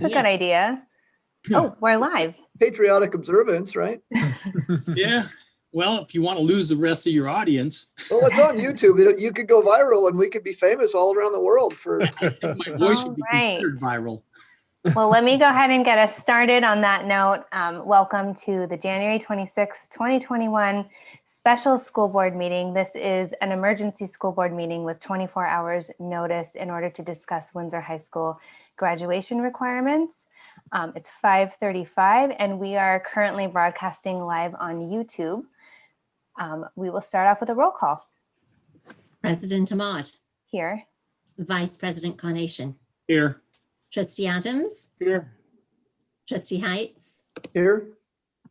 That's a good idea. Oh, we're live. Patriotic observance, right? Yeah. Well, if you want to lose the rest of your audience. Well, it's on YouTube. You could go viral and we could be famous all around the world for. My voice would be considered viral. Well, let me go ahead and get us started on that note. Welcome to the January 26, 2021 special school board meeting. This is an emergency school board meeting with 24 hours notice in order to discuss Windsor High School graduation requirements. It's 5:35 and we are currently broadcasting live on YouTube. We will start off with a roll call. President Ahmad. Here. Vice President Carnation. Here. Trustee Adams. Here. Trustee Heights. Here.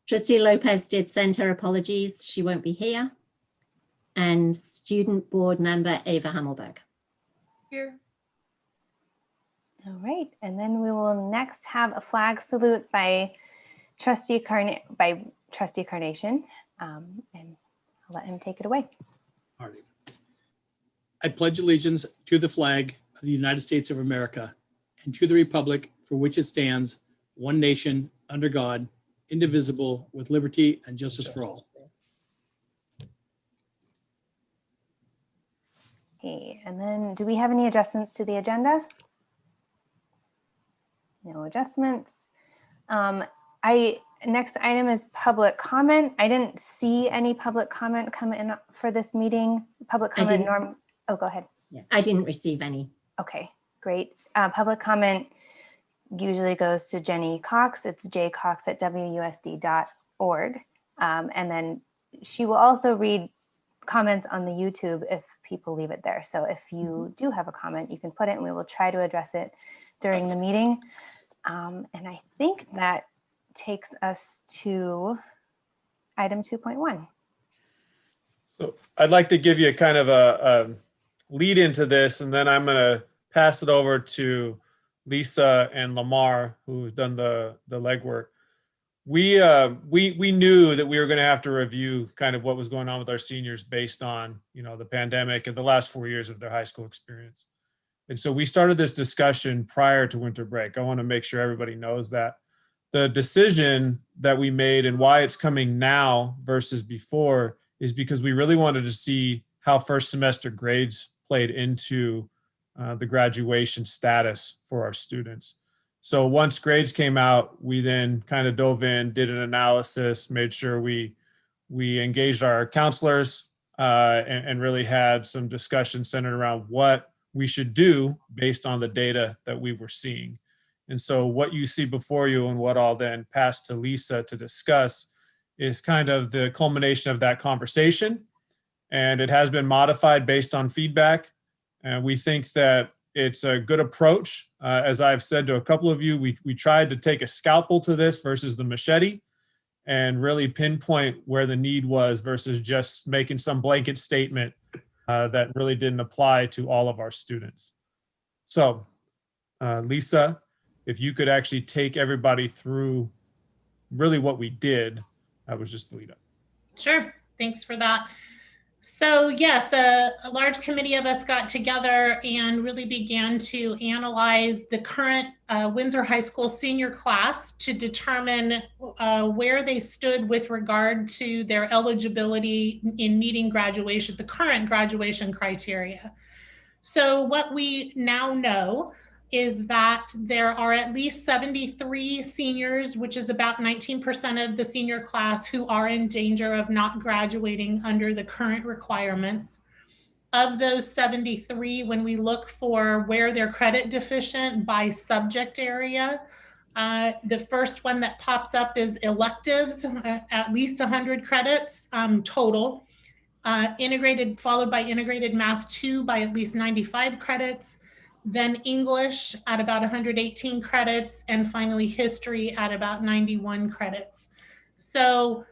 Trustee Lopez did send her apologies. She won't be here. And student board member Ava Hammelberg. Here. All right, and then we will next have a flag salute by Trustee Carnation, and I'll let him take it away. All right. I pledge allegiance to the flag of the United States of America and to the republic for which it stands, one nation, under God, indivisible, with liberty and justice for all. Okay, and then do we have any adjustments to the agenda? No adjustments. Next item is public comment. I didn't see any public comment come in for this meeting. Public comment norm. Oh, go ahead. Yeah, I didn't receive any. Okay, great. Public comment usually goes to Jenny Cox. It's jcox@wusd.org. And then she will also read comments on the YouTube if people leave it there. So if you do have a comment, you can put it and we will try to address it during the meeting. And I think that takes us to item 2.1. So I'd like to give you kind of a lead into this, and then I'm going to pass it over to Lisa and Lamar, who've done the legwork. We knew that we were going to have to review kind of what was going on with our seniors based on, the pandemic and the last 4 years of their high school experience. And so we started this discussion prior to winter break. I want to make sure everybody knows that the decision that we made and why it's coming now versus before is because we really wanted to see how first semester grades played into the graduation status for our students. So once grades came out, we then kind of dove in, did an analysis, made sure we engaged our counselors and really had some discussion centered around what we should do based on the data that we were seeing. And so what you see before you and what I'll then pass to Lisa to discuss is kind of the culmination of that conversation. And it has been modified based on feedback. And we think that it's a good approach. As I've said to a couple of you, we tried to take a scalpel to this versus the machete and really pinpoint where the need was versus just making some blanket statement that really didn't apply to all of our students. So Lisa, if you could actually take everybody through really what we did, that was just the lead up. Sure, thanks for that. So yes, a large committee of us got together and really began to analyze the current Windsor High School senior class to determine where they stood with regard to their eligibility in meeting graduation, the current graduation criteria. So what we now know is that there are at least 73 seniors, which is about 19% of the senior class, who are in danger of not graduating under the current requirements. Of those 73, when we look for where they're credit deficient by subject area, the first one that pops up is electives, at least 100 credits total. Integrated, followed by integrated math 2 by at least 95 credits. Then English at about 118 credits, and finally history at about 91 credits. So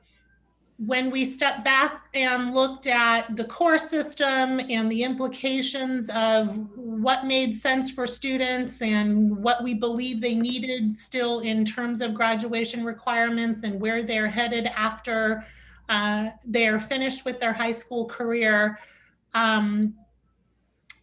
when we stepped back and looked at the core system and the implications of what made sense for students and what we believe they needed still in terms of graduation requirements and where they're headed after they're finished with their high school career,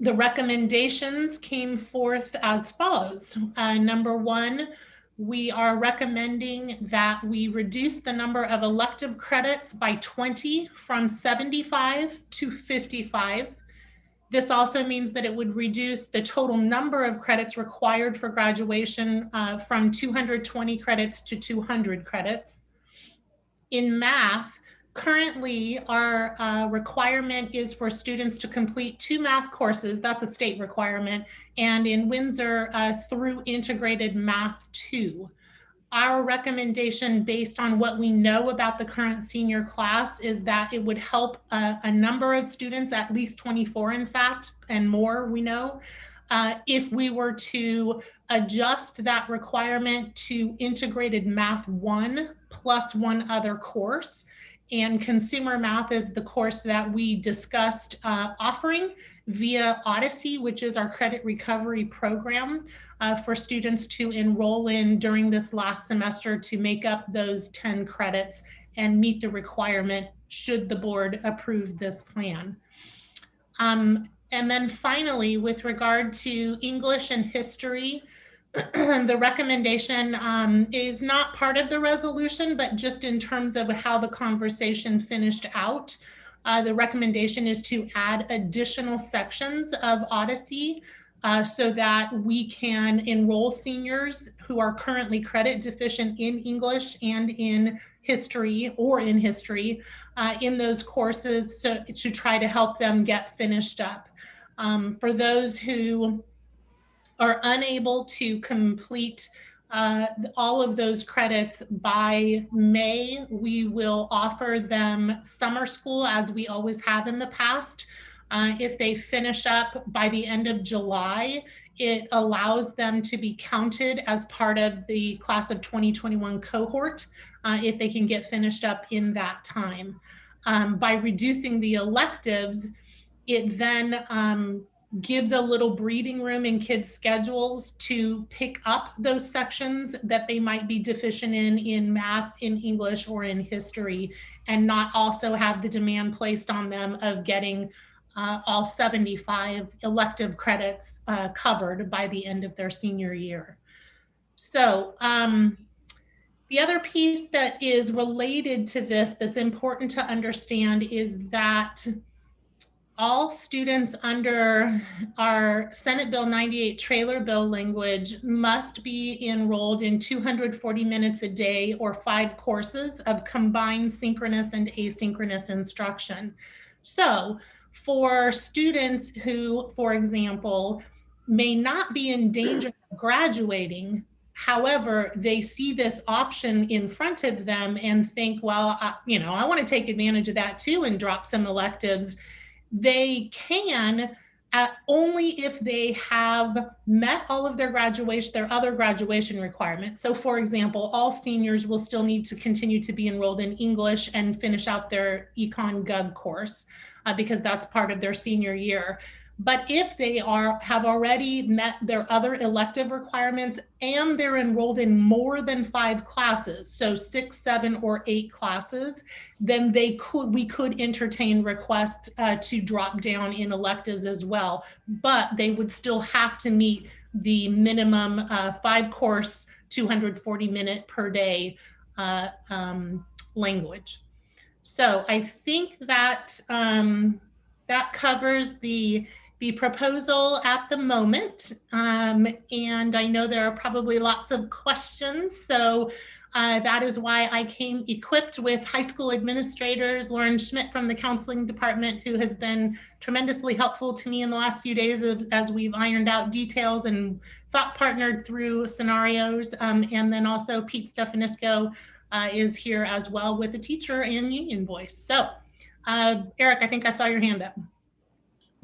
The recommendations came forth as follows. Number one, we are recommending that we reduce the number of elective credits by 20 from 75 to 55. This also means that it would reduce the total number of credits required for graduation from 220 credits to 200 credits. In math, currently our requirement is for students to complete 2 math courses. That's a state requirement. And in Windsor, through integrated math 2. Our recommendation based on what we know about the current senior class is that it would help a number of students, at least 24 in fact, and more we know, if we were to adjust that requirement to integrated math 1 plus 1 other course. And consumer math is the course that we discussed offering via Odyssey, which is our credit recovery program for students to enroll in during this last semester to make up those 10 credits and meet the requirement should the board approve this plan. And then finally, with regard to English and history, the recommendation is not part of the resolution, but just in terms of how the conversation finished out. The recommendation is to add additional sections of Odyssey so that we can enroll seniors who are currently credit deficient in English and in history in those courses, so to try to help them get finished up. For those who are unable to complete all of those credits by May, we will offer them summer school as we always have in the past. If they finish up by the end of July, it allows them to be counted as part of the class of 2021 cohort if they can get finished up in that time. By reducing the electives, it then gives a little breathing room in kids' schedules to pick up those sections that they might be deficient in math, in English, or in history, and not also have the demand placed on them of getting all 75 elective credits covered by the end of their senior year. So the other piece that is related to this that's important to understand is that all students under our Senate Bill 98 trailer bill language must be enrolled in 240 minutes a day or 5 courses of combined synchronous and asynchronous instruction. So for students who, for example, may not be in danger of graduating, however, they see this option in front of them and think, well, I want to take advantage of that too and drop some electives. They can only if they have met all of their other graduation requirements. So for example, all seniors will still need to continue to be enrolled in English and finish out their Econ Gov course because that's part of their senior year. But if they have already met their other elective requirements and they're enrolled in more than 5 classes, so 6, 7, or 8 classes, then we could entertain requests to drop down in electives as well. But they would still have to meet the minimum 5-course, 240-minute per day language. So I think that that covers the proposal at the moment. And I know there are probably lots of questions. So that is why I came equipped with high school administrators, Lauren Schmidt from the counseling department, who has been tremendously helpful to me in the last few days as we've ironed out details and thought partnered through scenarios. And then also Pete Stefanisco is here as well with a teacher and union voice. So Eric, I think I saw your hand up.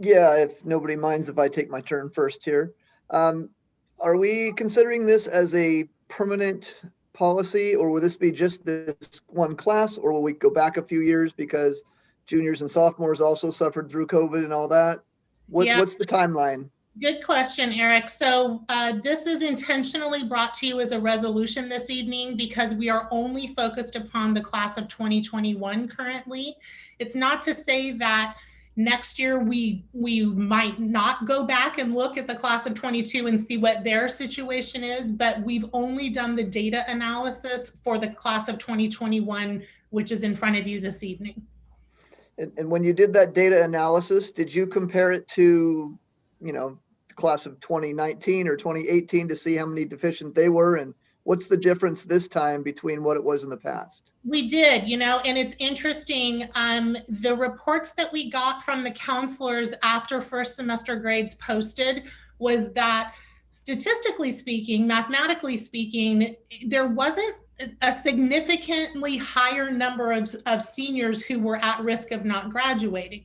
Yeah, if nobody minds if I take my turn first here. Are we considering this as a permanent policy, or will this be just this one class, or will we go back a few years because juniors and sophomores also suffered through COVID and all that? What's the timeline? Good question, Eric. So this is intentionally brought to you as a resolution this evening because we are only focused upon the class of 2021 currently. It's not to say that Next year, we might not go back and look at the class of 22 and see what their situation is, but we've only done the data analysis for the class of 2021, which is in front of you this evening. And when you did that data analysis, did you compare it to, you know, the class of 2019 or 2018 to see how many deficient they were? And what's the difference this time between what it was in the past? We did, you know, and it's interesting. The reports that we got from the counselors after first semester grades posted was that statistically speaking, mathematically speaking, there wasn't a significantly higher number of seniors who were at risk of not graduating.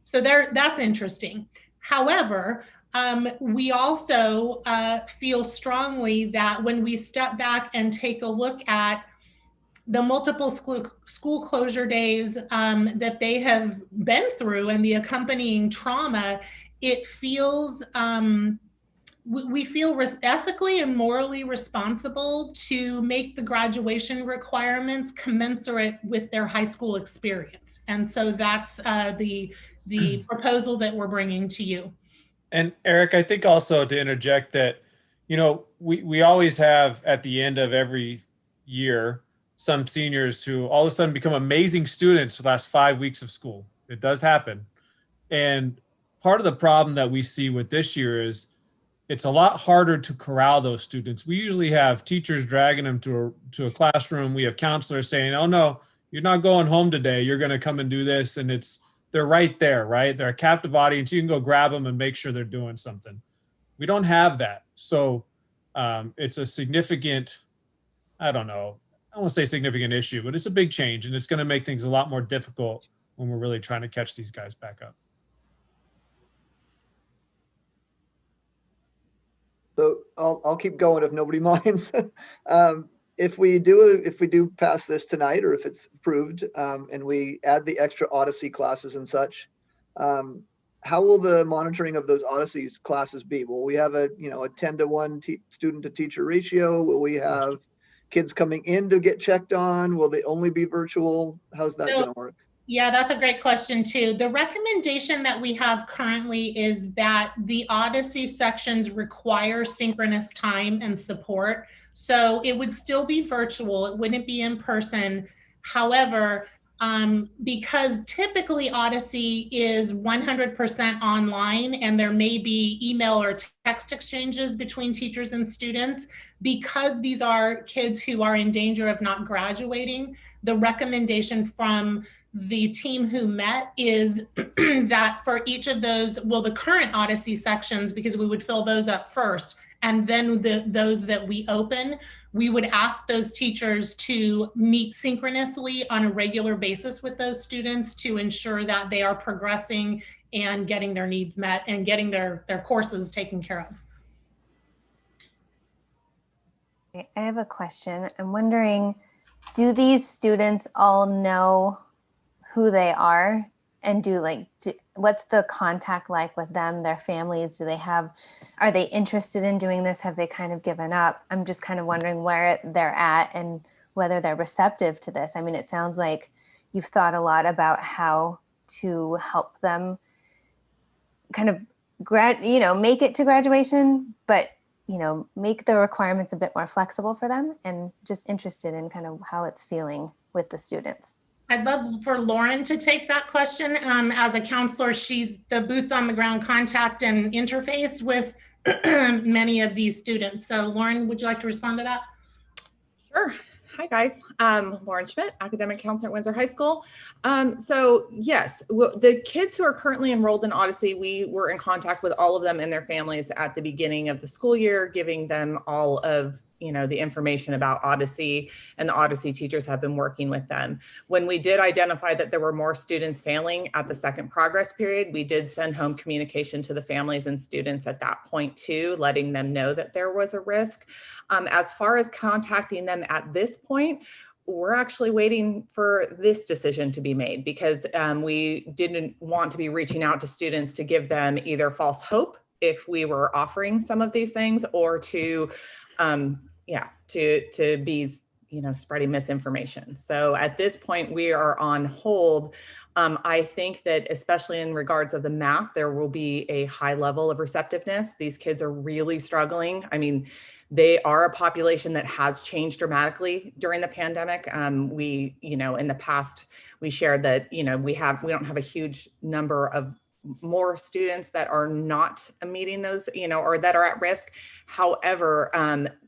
So that's interesting. However, we also feel strongly that when we step back and take a look at the multiple school closure days that they have been through and the accompanying trauma, it feels, we feel ethically and morally responsible to make the graduation requirements commensurate with their high school experience. And so that's the proposal that we're bringing to you. And Eric, I think also to interject that, you know, we always have at the end of every year, some seniors who all of a sudden become amazing students for the last 5 weeks of school. It does happen. And part of the problem that we see with this year is it's a lot harder to corral those students. We usually have teachers dragging them to a classroom. We have counselors saying, oh no, you're not going home today. You're going to come and do this. And they're right there, right? They're a captive audience. You can go grab them and make sure they're doing something. We don't have that. So it's a significant, I don't want to say significant issue, but it's a big change, and it's going to make things a lot more difficult when we're really trying to catch these guys back up. So I'll keep going if nobody minds. If we do pass this tonight, or if it's approved, and we add the extra Odyssey classes and such, how will the monitoring of those Odyssey classes be? Will we have a 10-to-1 student to teacher ratio? Will we have kids coming in to get checked on? Will they only be virtual? How's that going to work? Yeah, that's a great question too. The recommendation that we have currently is that the Odyssey sections require synchronous time and support. So it would still be virtual. It wouldn't be in person. However, because typically Odyssey is 100% online and there may be email or text exchanges between teachers and students, because these are kids who are in danger of not graduating, the recommendation from the team who met is that for each of those, well, the current Odyssey sections, because we would fill those up first, and then those that we open, we would ask those teachers to meet synchronously on a regular basis with those students to ensure that they are progressing and getting their needs met and getting their courses taken care of. I have a question. I'm wondering, do these students all know who they are, and what's the contact like with them, their families? Are they interested in doing this? Have they kind of given up? I'm just kind of wondering where they're at and whether they're receptive to this. I mean, it sounds like you've thought a lot about how to help them kind of make it to graduation, but make the requirements a bit more flexible for them, and just interested in kind of how it's feeling with the students. I'd love for Lauren to take that question. As a counselor, she's the boots on the ground contact and interface with many of these students. So Lauren, would you like to respond to that? Sure. Hi guys, Lauren Schmidt, academic counselor at Windsor High School. So yes, the kids who are currently enrolled in Odyssey, we were in contact with all of them and their families at the beginning of the school year, giving them all of the information about Odyssey, and the Odyssey teachers have been working with them. When we did identify that there were more students failing at the second progress period, we did send home communication to the families and students at that point too, letting them know that there was a risk. As far as contacting them at this point, we're actually waiting for this decision to be made, because we didn't want to be reaching out to students to give them either false hope if we were offering some of these things, or to be spreading misinformation. So at this point, we are on hold. I think that especially in regards of the math, there will be a high level of receptiveness. These kids are really struggling. I mean, they are a population that has changed dramatically during the pandemic. We, in the past, we shared that, we don't have a huge number of more students that are not meeting those, or that are at risk. However,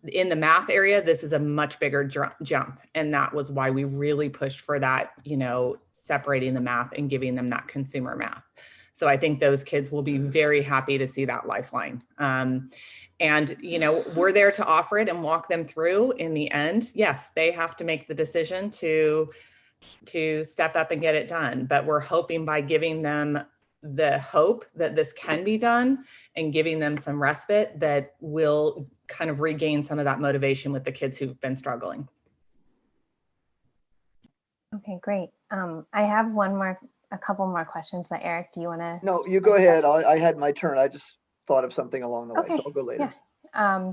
in the math area, this is a much bigger jump. And that was why we really pushed for that, separating the math and giving them that consumer math. So I think those kids will be very happy to see that lifeline. And, we're there to offer it and walk them through. In the end, yes, they have to make the decision to step up and get it done. But we're hoping by giving them the hope that this can be done and giving them some respite, that will kind of regain some of that motivation with the kids who've been struggling. Okay, great. I have a couple more questions, but Eric, do you want to? No, you go ahead. I had my turn. I just thought of something along the way, so I'll go later. Yeah.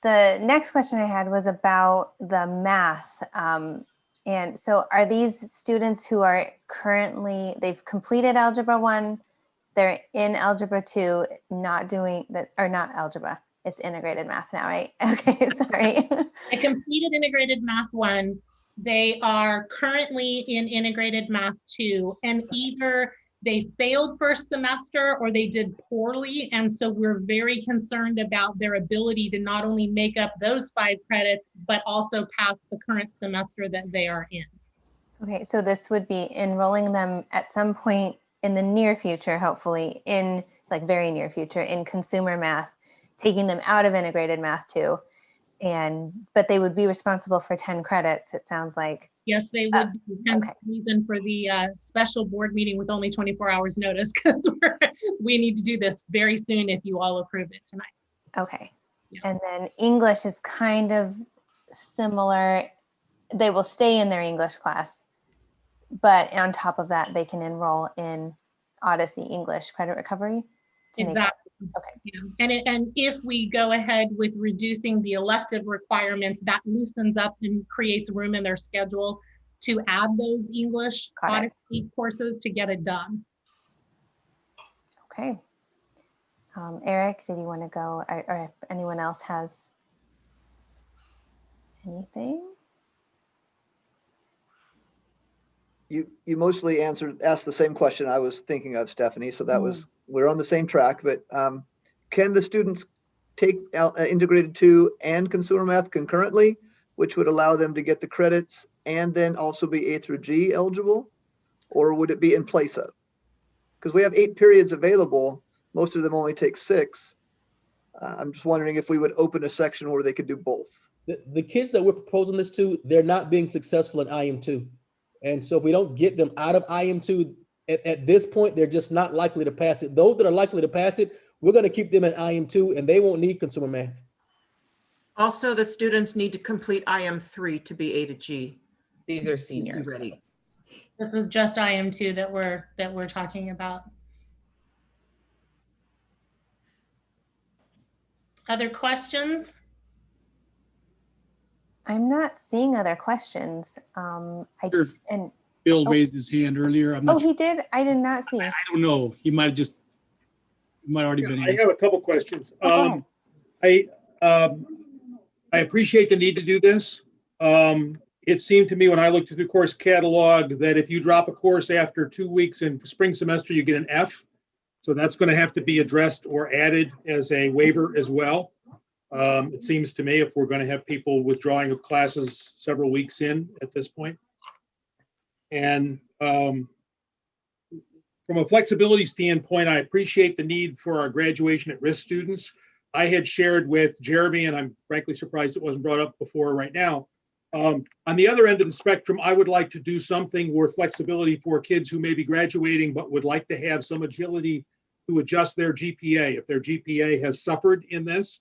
The next question I had was about the math. And so are these students who are currently, they've completed Algebra 1, they're in Algebra 2, not doing that, or not algebra, it's integrated math now, right? Okay, sorry. I completed integrated math 1. They are currently in integrated math 2, and either they failed first semester or they did poorly. And so we're very concerned about their ability to not only make up those 5 credits, but also pass the current semester that they are in. Okay, so this would be enrolling them at some point in the near future, hopefully, in like very near future, in consumer math, taking them out of integrated math 2. But they would be responsible for 10 credits, it sounds like. Yes, they would. Hence okay. the reason for the special board meeting with only 24 hours notice, because we need to do this very soon if you all approve it tonight. Okay. Yeah. And then English is kind of similar. They will stay in their English class, but on top of that, they can enroll in Odyssey English Credit Recovery. Exactly. Okay. Yeah. And if we go ahead with reducing the elective requirements, that loosens up and creates room in their schedule to add those English Odyssey courses to get it done. Okay. Eric, did you want to go, or if anyone else has anything? You mostly asked the same question I was thinking of, Stephanie. So that was, we're on the same track, but can the students take integrated 2 and consumer math concurrently, which would allow them to get the credits and then also be A through G eligible? Or would it be in place of? Because we have 8 periods available. Most of them only take 6. I'm just wondering if we would open a section where they could do both. The kids that we're proposing this to, they're not being successful in IM2. And so if we don't get them out of IM2 at this point, they're just not likely to pass it. Those that are likely to pass it, we're going to keep them in IM2 and they won't need consumer math. Also, the students need to complete IM3 to be A to G. These are seniors. Ready. This is just IM2 that we're talking about. Other questions? I'm not seeing other questions. Sure. Bill raised his hand earlier. I'm not sure. He did? I did not see. I don't know. He might already been I answered. have a couple questions. I appreciate the need to do this. It seemed to me when I looked through the course catalog that if you drop a course after 2 weeks in spring semester, you get an F. So that's going to have to be addressed or added as a waiver as well. It seems to me if we're going to have people withdrawing of classes several weeks in at this point. And from a flexibility standpoint, I appreciate the need for our graduation at risk students. I had shared with Jeremy, and I'm frankly surprised it wasn't brought up before right now. On the other end of the spectrum, I would like to do something where flexibility for kids who may be graduating but would like to have some agility to adjust their GPA. If their GPA has suffered in this,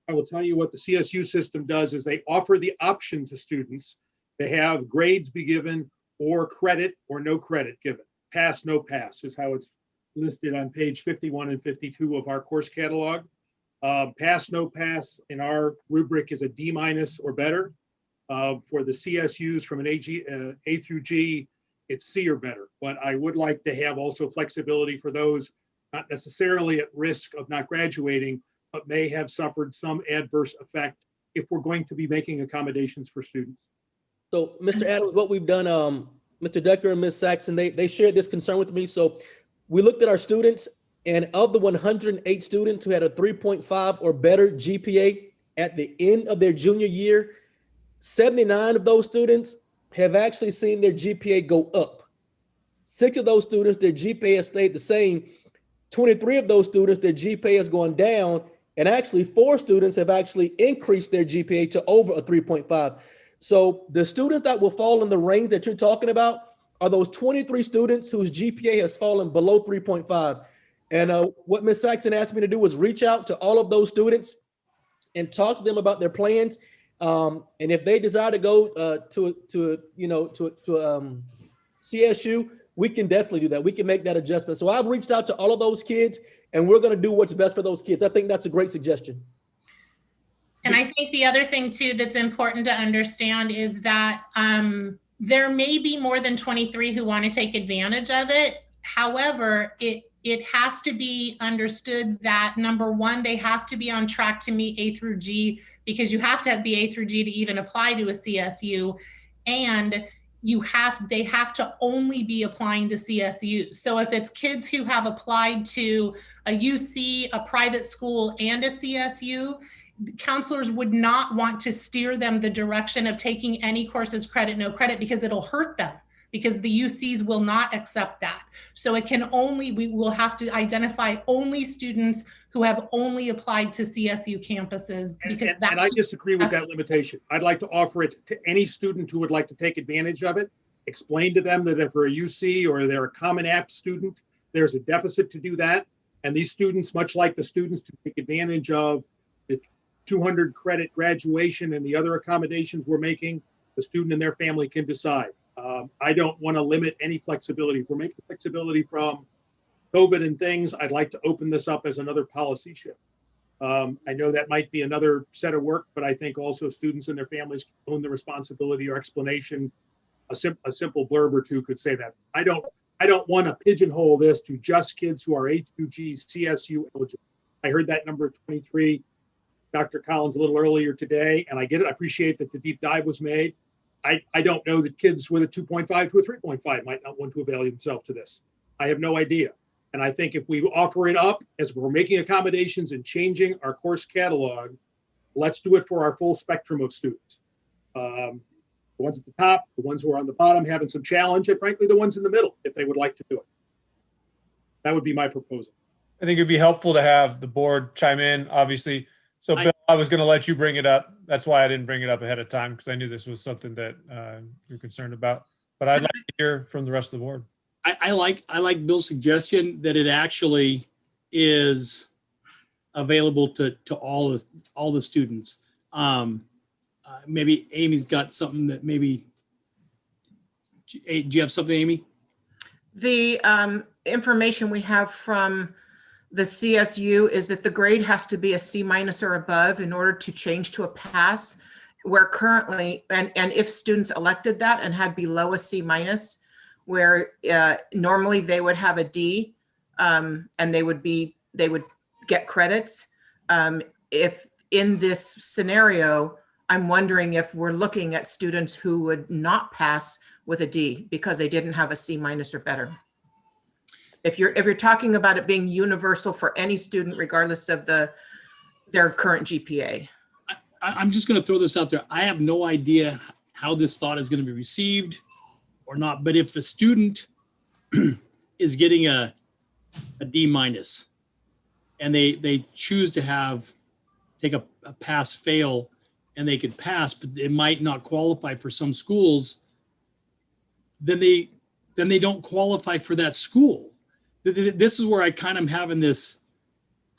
I will tell you what the CSU system does is they offer the option to students to have grades be given or credit or no credit given. Pass, no pass is how it's listed on page 51 and 52 of our course catalog. Pass, no pass in our rubric is a D- or better. For the CSUs from an A through G, it's C or better. But I would like to have also flexibility for those not necessarily at risk of not graduating, but may have suffered some adverse effect if we're going to be making accommodations for students. So, Mr. Adams, what we've done, Mr. Decker and Ms. Saxon, they shared this concern with me. So we looked at our students, and of the 108 students who had a 3.5 or better GPA at the end of their junior year, 79 of those students have actually seen their GPA go up. 6 of those students, their GPA has stayed the same. 23 of those students, their GPA has gone down, and actually 4 students have actually increased their GPA to over a 3.5. So the students that will fall in the range that you're talking about are those 23 students whose GPA has fallen below 3.5. And what Ms. Saxon asked me to do was reach out to all of those students and talk to them about their plans. And if they desire to go to CSU, we can definitely do that. We can make that adjustment. So I've reached out to all of those kids, and we're going to do what's best for those kids. I think that's a great suggestion. And I think the other thing too that's important to understand is that there may be more than 23 who want to take advantage of it. However, it has to be understood that, number one, they have to be on track to meet A through G, because you have to be A through G to even apply to a CSU, and they have to only be applying to CSU. So if it's kids who have applied to a UC, a private school, and a CSU, counselors would not want to steer them the direction of taking any courses credit, no credit, because it'll hurt them, because the UCs will not accept that. So we will have to identify only students who have only applied to CSU campuses. And I disagree with that limitation. I'd like to offer it to any student who would like to take advantage of it. Explain to them that if they're a UC or they're a Common App student, there's a deficit to do that. And these students, much like the students to take advantage of the 200 credit graduation and the other accommodations we're making, the student and their family can decide. I don't want to limit any flexibility. If we're making flexibility from COVID and things, I'd like to open this up as another policy shift. I know that might be another set of work, but I think also students and their families own the responsibility or explanation. A simple blurb or two could say that. I don't want to pigeonhole this to just kids who are A through G CSU eligible. I heard that number 23, Dr. Collins, a little earlier today, and I get it. I appreciate that the deep dive was made. I don't know that kids with a 2.5 to a 3.5 might not want to avail themselves to this. I have no idea. And I think if we offer it up as we're making accommodations and changing our course catalog, let's do it for our full spectrum of students. The ones at the top, the ones who are on the bottom having some challenge, and frankly, the ones in the middle, if they would like to do it. That would be my proposal. I think it'd be helpful to have the board chime in, obviously. So Bill, I was going to let you bring it up. That's why I didn't bring it up ahead of time, because I knew this was something that you're concerned about. But I'd like to hear from the rest of the board. I like Bill's suggestion that it actually is available to all the students. Maybe Amy's got something that maybe. Do you have something, Amy? The information we have from the CSU is that the grade has to be a C- or above in order to change to a pass, where currently, and if students elected that and had below a C-, where normally they would have a D, and they would get credits. If in this scenario, I'm wondering if we're looking at students who would not pass with a D because they didn't have a C- or better. If you're talking about it being universal for any student, regardless of their current GPA. I'm just going to throw this out there. I have no idea how this thought is going to be received or not, but if a student is getting a D- and they choose to take a pass fail, and they could pass, but it might not qualify for some schools, then they don't qualify for that school. This is where I kind of having this,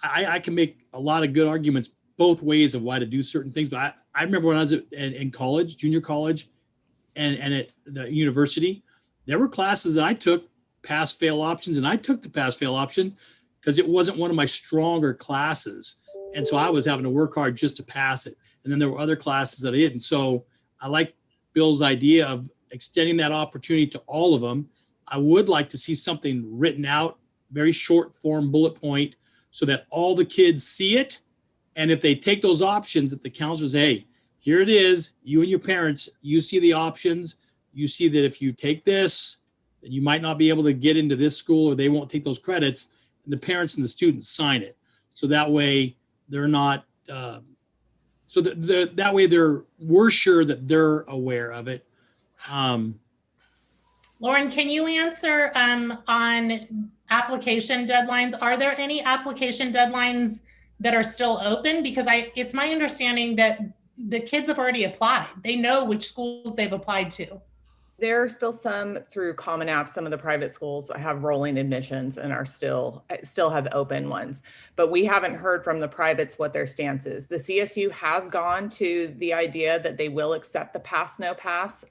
I can make a lot of good arguments both ways of why to do certain things. But I remember when I was in college, junior college, and at the university, there were classes that I took pass fail options, and I took the pass fail option because it wasn't one of my stronger classes. And so I was having to work hard just to pass it. And then there were other classes that I didn't. So I like Bill's idea of extending that opportunity to all of them. I would like to see something written out, very short form bullet point, so that all the kids see it. And if they take those options, that the counselors, hey, here it is, you and your parents, you see the options. You see that if you take this, then you might not be able to get into this school, or they won't take those credits, and the parents and the students sign it. So that way they're not, that way we're sure that they're aware of it. Lauren, can you answer on application deadlines? Are there any application deadlines that are still open? Because it's my understanding that the kids have already applied. They know which schools they've applied to. There are still some through Common App. Some of the private schools have rolling admissions and are still have open ones, but we haven't heard from the privates what their stance is. The CSU has gone to the idea that they will accept the pass, no pass.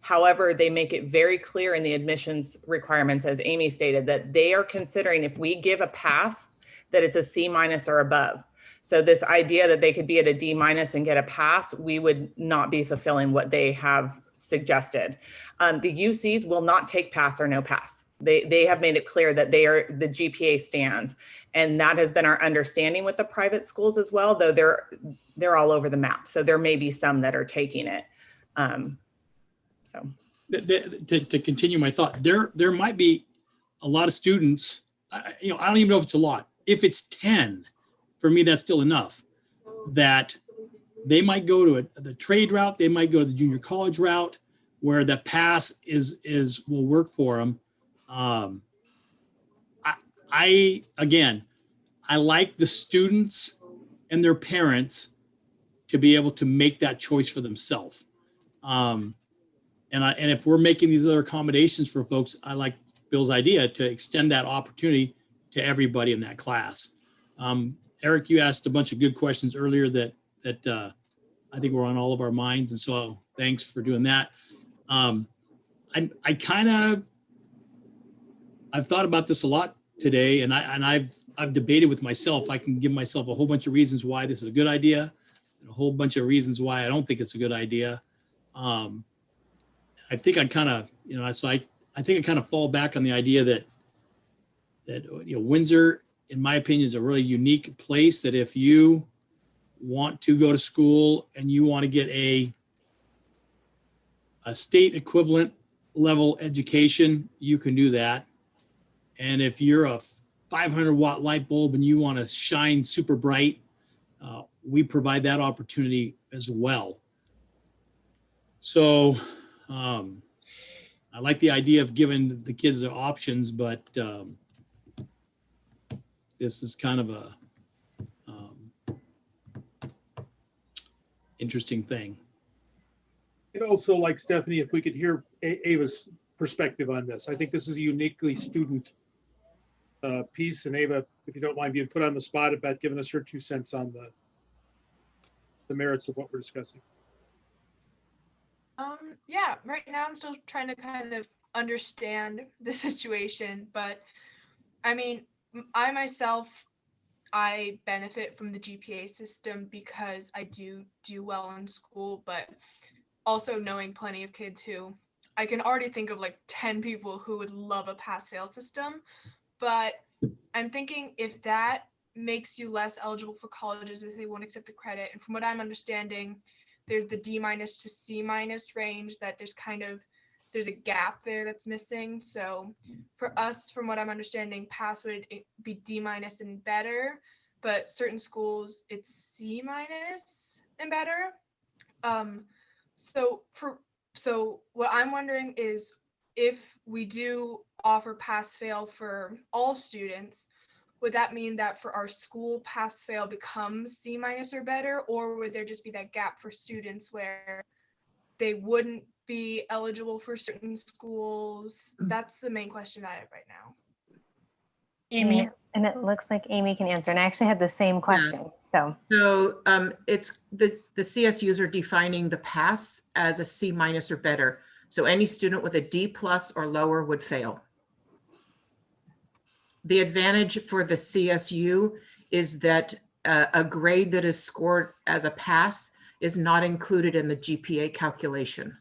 However, they make it very clear in the admissions requirements, as Amy stated, that they are considering if we give a pass, that it's a C- or above. So this idea that they could be at a D- and get a pass, we would not be fulfilling what they have suggested. The UCs will not take pass or no pass. They have made it clear that the GPA stands, and that has been our understanding with the private schools as well, though they're all over the map. So there may be some that are taking it. To continue my thought, there might be a lot of students, I don't even know if it's a lot. If it's 10, for me, that's still enough, that they might go to the trade route, they might go to the junior college route, where the pass will work for them. I like the students and their parents to be able to make that choice for themselves. And if we're making these other accommodations for folks, I like Bill's idea to extend that opportunity to everybody in that class. Eric, you asked a bunch of good questions earlier that I think were on all of our minds, and so thanks for doing that. I've thought about this a lot today, and I've debated with myself. I can give myself a whole bunch of reasons why this is a good idea, and a whole bunch of reasons why I don't think it's a good idea. I think I kind of, I think I kind of fall back on the idea that Windsor, in my opinion, is a really unique place, that if you want to go to school and you want to get a state equivalent level education, you can do that. And if you're a 500-watt light bulb and you want to shine super bright, we provide that opportunity as well. So I like the idea of giving the kids the options, but this is kind of a interesting thing. I'd also like, Stephanie, if we could hear Ava's perspective on this. I think this is a uniquely student piece, and Ava, if you don't mind being put on the spot about giving us her 2 cents on the merits of what we're discussing. Yeah, right now I'm still trying to kind of understand the situation, but I mean, I benefit from the GPA system because I do well in school, but also knowing plenty of kids who I can already think of like 10 people who would love a pass-fail system. But I'm thinking if that makes you less eligible for colleges if they won't accept the credit. And from what I'm understanding, there's the D- to C- range, that there's a gap there that's missing. So for us, from what I'm understanding, pass would be D- and better, but certain schools it's C- and better. So what I'm wondering is, if we do offer pass fail for all students, would that mean that for our school pass fail becomes C- or better, or would there just be that gap for students where they wouldn't be eligible for certain schools? That's the main question I have right now. Amy? And it looks like Amy can answer. And I actually had the same question. So it's the CSUs are defining the pass as a C- or better. So any student with a D+ or lower would fail. The advantage for the CSU is that a grade that is scored as a pass is not included in the GPA calculation.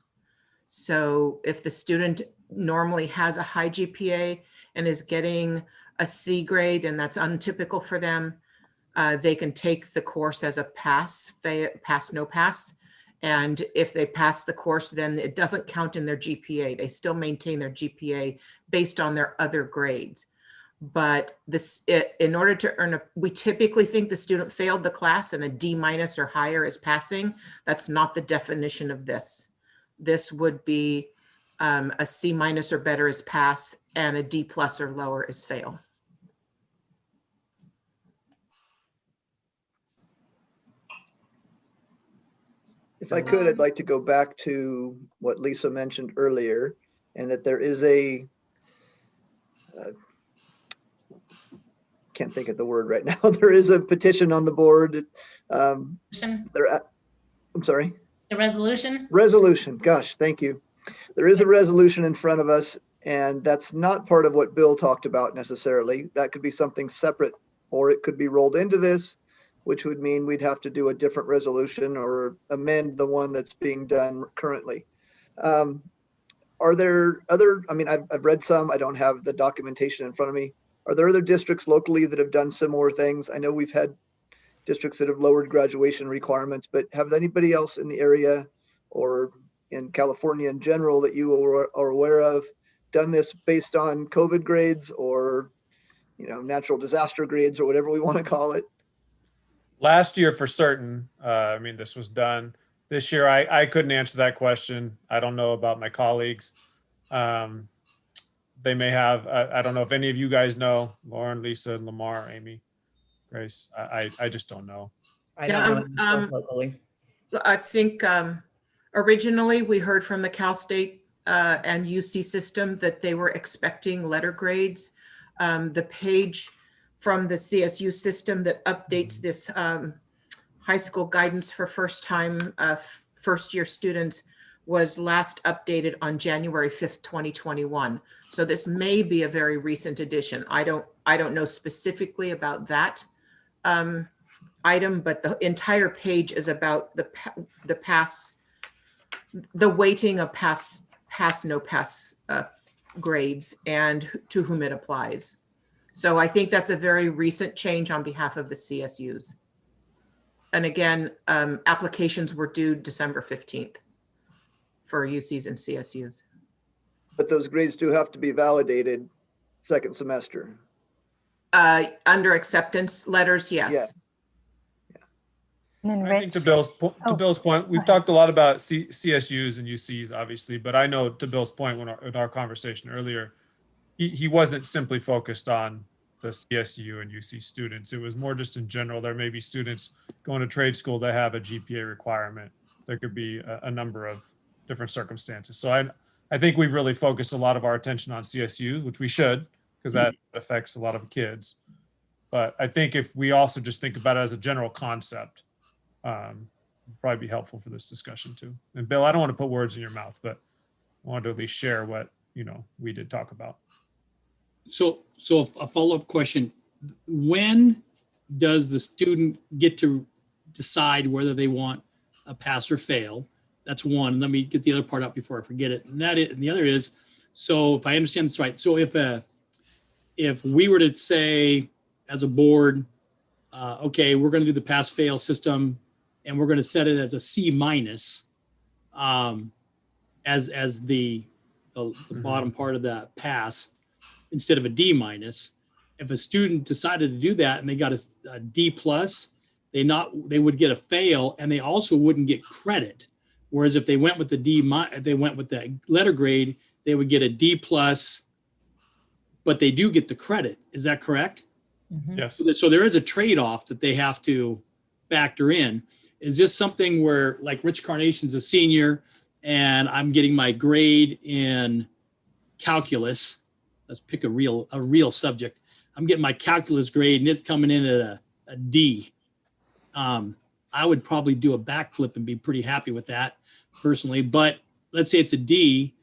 So if the student normally has a high GPA and is getting a C grade, and that's untypical for them, they can take the course as a pass, pass, no pass. And if they pass the course, then it doesn't count in their GPA. They still maintain their GPA based on their other grades. But in order to earn we typically think the student failed the class and a D- or higher is passing. That's not the definition of this. This would be a C- or better is pass, and a D+ or lower is fail. If I could, I'd like to go back to what Lisa mentioned earlier, and that there is a, can't think of the word right now. There is a petition on the board. I'm sorry. The resolution? Resolution, gosh, thank you. There is a resolution in front of us, and that's not part of what Bill talked about necessarily. That could be something separate, or it could be rolled into this, which would mean we'd have to do a different resolution or amend the one that's being done currently. Are there other, I mean, I've read some, I don't have the documentation in front of me. Are there other districts locally that have done similar things? I know we've had districts that have lowered graduation requirements, but have anybody else in the area or in California in general that you are aware of done this based on COVID grades or, you know, natural disaster grades or whatever we want to call it? Last year for certain, I mean, this was done. This year, I couldn't answer that question. I don't know about my colleagues. They may have, I don't know if any of you guys know, Lauren, Lisa, Lamar, Amy, Grace. I just don't know. I don't know locally. I think originally we heard from the Cal State and UC system that they were expecting letter grades. The page from the CSU system that updates this high school guidance for first-time first-year students was last updated on January 5th, 2021. So this may be a very recent addition. I don't know specifically about that item, but the entire page is about the weighting of pass, no pass grades and to whom it applies. So I think that's a very recent change on behalf of the CSUs. And again, applications were due December 15th for UCs and CSUs. But those grades do have to be validated second semester. Under acceptance letters, yes. Yeah. And then I think Rich, to Bill's point, we've talked a lot about CSUs and UCs, obviously, but I know to Bill's point in our conversation earlier, he wasn't simply focused on the CSU and UC students. It was more just in general. There may be students going to trade school that have a GPA requirement. There could be a number of different circumstances. So I think we've really focused a lot of our attention on CSUs, which we should, because that affects a lot of kids. But I think if we also just think about it as a general concept, probably be helpful for this discussion too. And Bill, I don't want to put words in your mouth, but I wanted to at least share what, we did talk about. So a follow-up question, when does the student get to decide whether they want a pass or fail? That's one. Let me get the other part out before I forget it. And the other is, so if I understand this right, so if we were to say as a board, okay, we're going to do the pass fail system and we're going to set it as a C- as the bottom part of that pass instead of a D-. If a student decided to do that and they got a D+, they would get a fail and they also wouldn't get credit. Whereas if they went with they went with that letter grade, they would get a D+, but they do get the credit. Is that correct? Mm-hmm. Yes. So there is a trade-off that they have to factor in. Is this something where, like, Rich Carnation's a senior and I'm getting my grade in calculus? Let's pick a real subject. I'm getting my calculus grade and it's coming in at a D. I would probably do a backflip and be pretty happy with that personally. But let's say it's a D.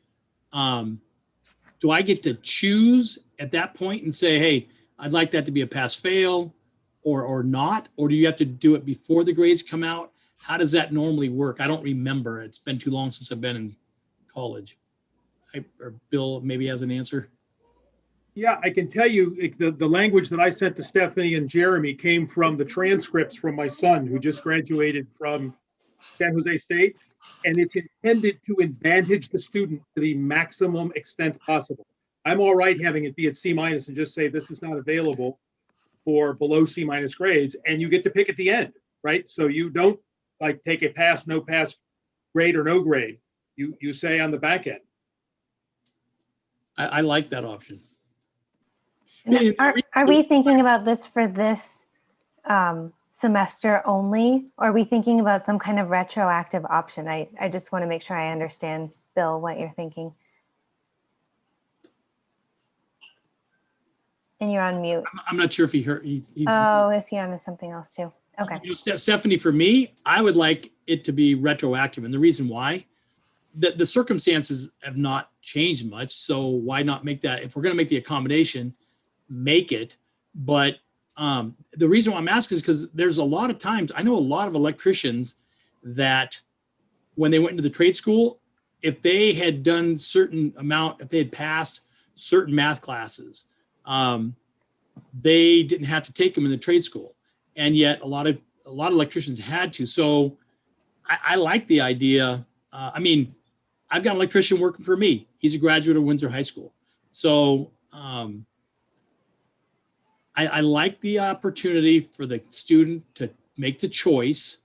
Do I get to choose at that point and say, hey, I'd like that to be a pass fail or not? Or do you have to do it before the grades come out? how does that normally work? I don't remember. It's been too long since I've been in college. Or Bill maybe has an answer. Yeah, I can tell you the language that I sent to Stephanie and Jeremy came from the transcripts from my son who just graduated from San Jose State. And it's intended to advantage the student to the maximum extent possible. I'm all right having it be at C- and just say this is not available for below C- grades, and you get to pick at the end, right? So you don't like take a pass, no pass grade or no grade. You say on the back end. I like that option. And are we thinking about this for this semester only, or are we thinking about some kind of retroactive option? I just want to make sure I understand, Bill, what you're thinking. And you're on mute. I'm not sure if he heard. Oh, is he on to something else too? Okay. You know, Stephanie, for me, I would like it to be retroactive. And the reason why, the circumstances have not changed much. So why not make that, if we're going to make the accommodation, make it. But the reason why I'm asking is because there's a lot of times, I know a lot of electricians that when they went into the trade school, if they had done certain amount, if they had passed certain math classes, they didn't have to take them in the trade school. And yet a lot of electricians had to. So I like the idea. I mean, I've got an electrician working for me. He's a graduate of Windsor High School. So I like the opportunity for the student to make the choice.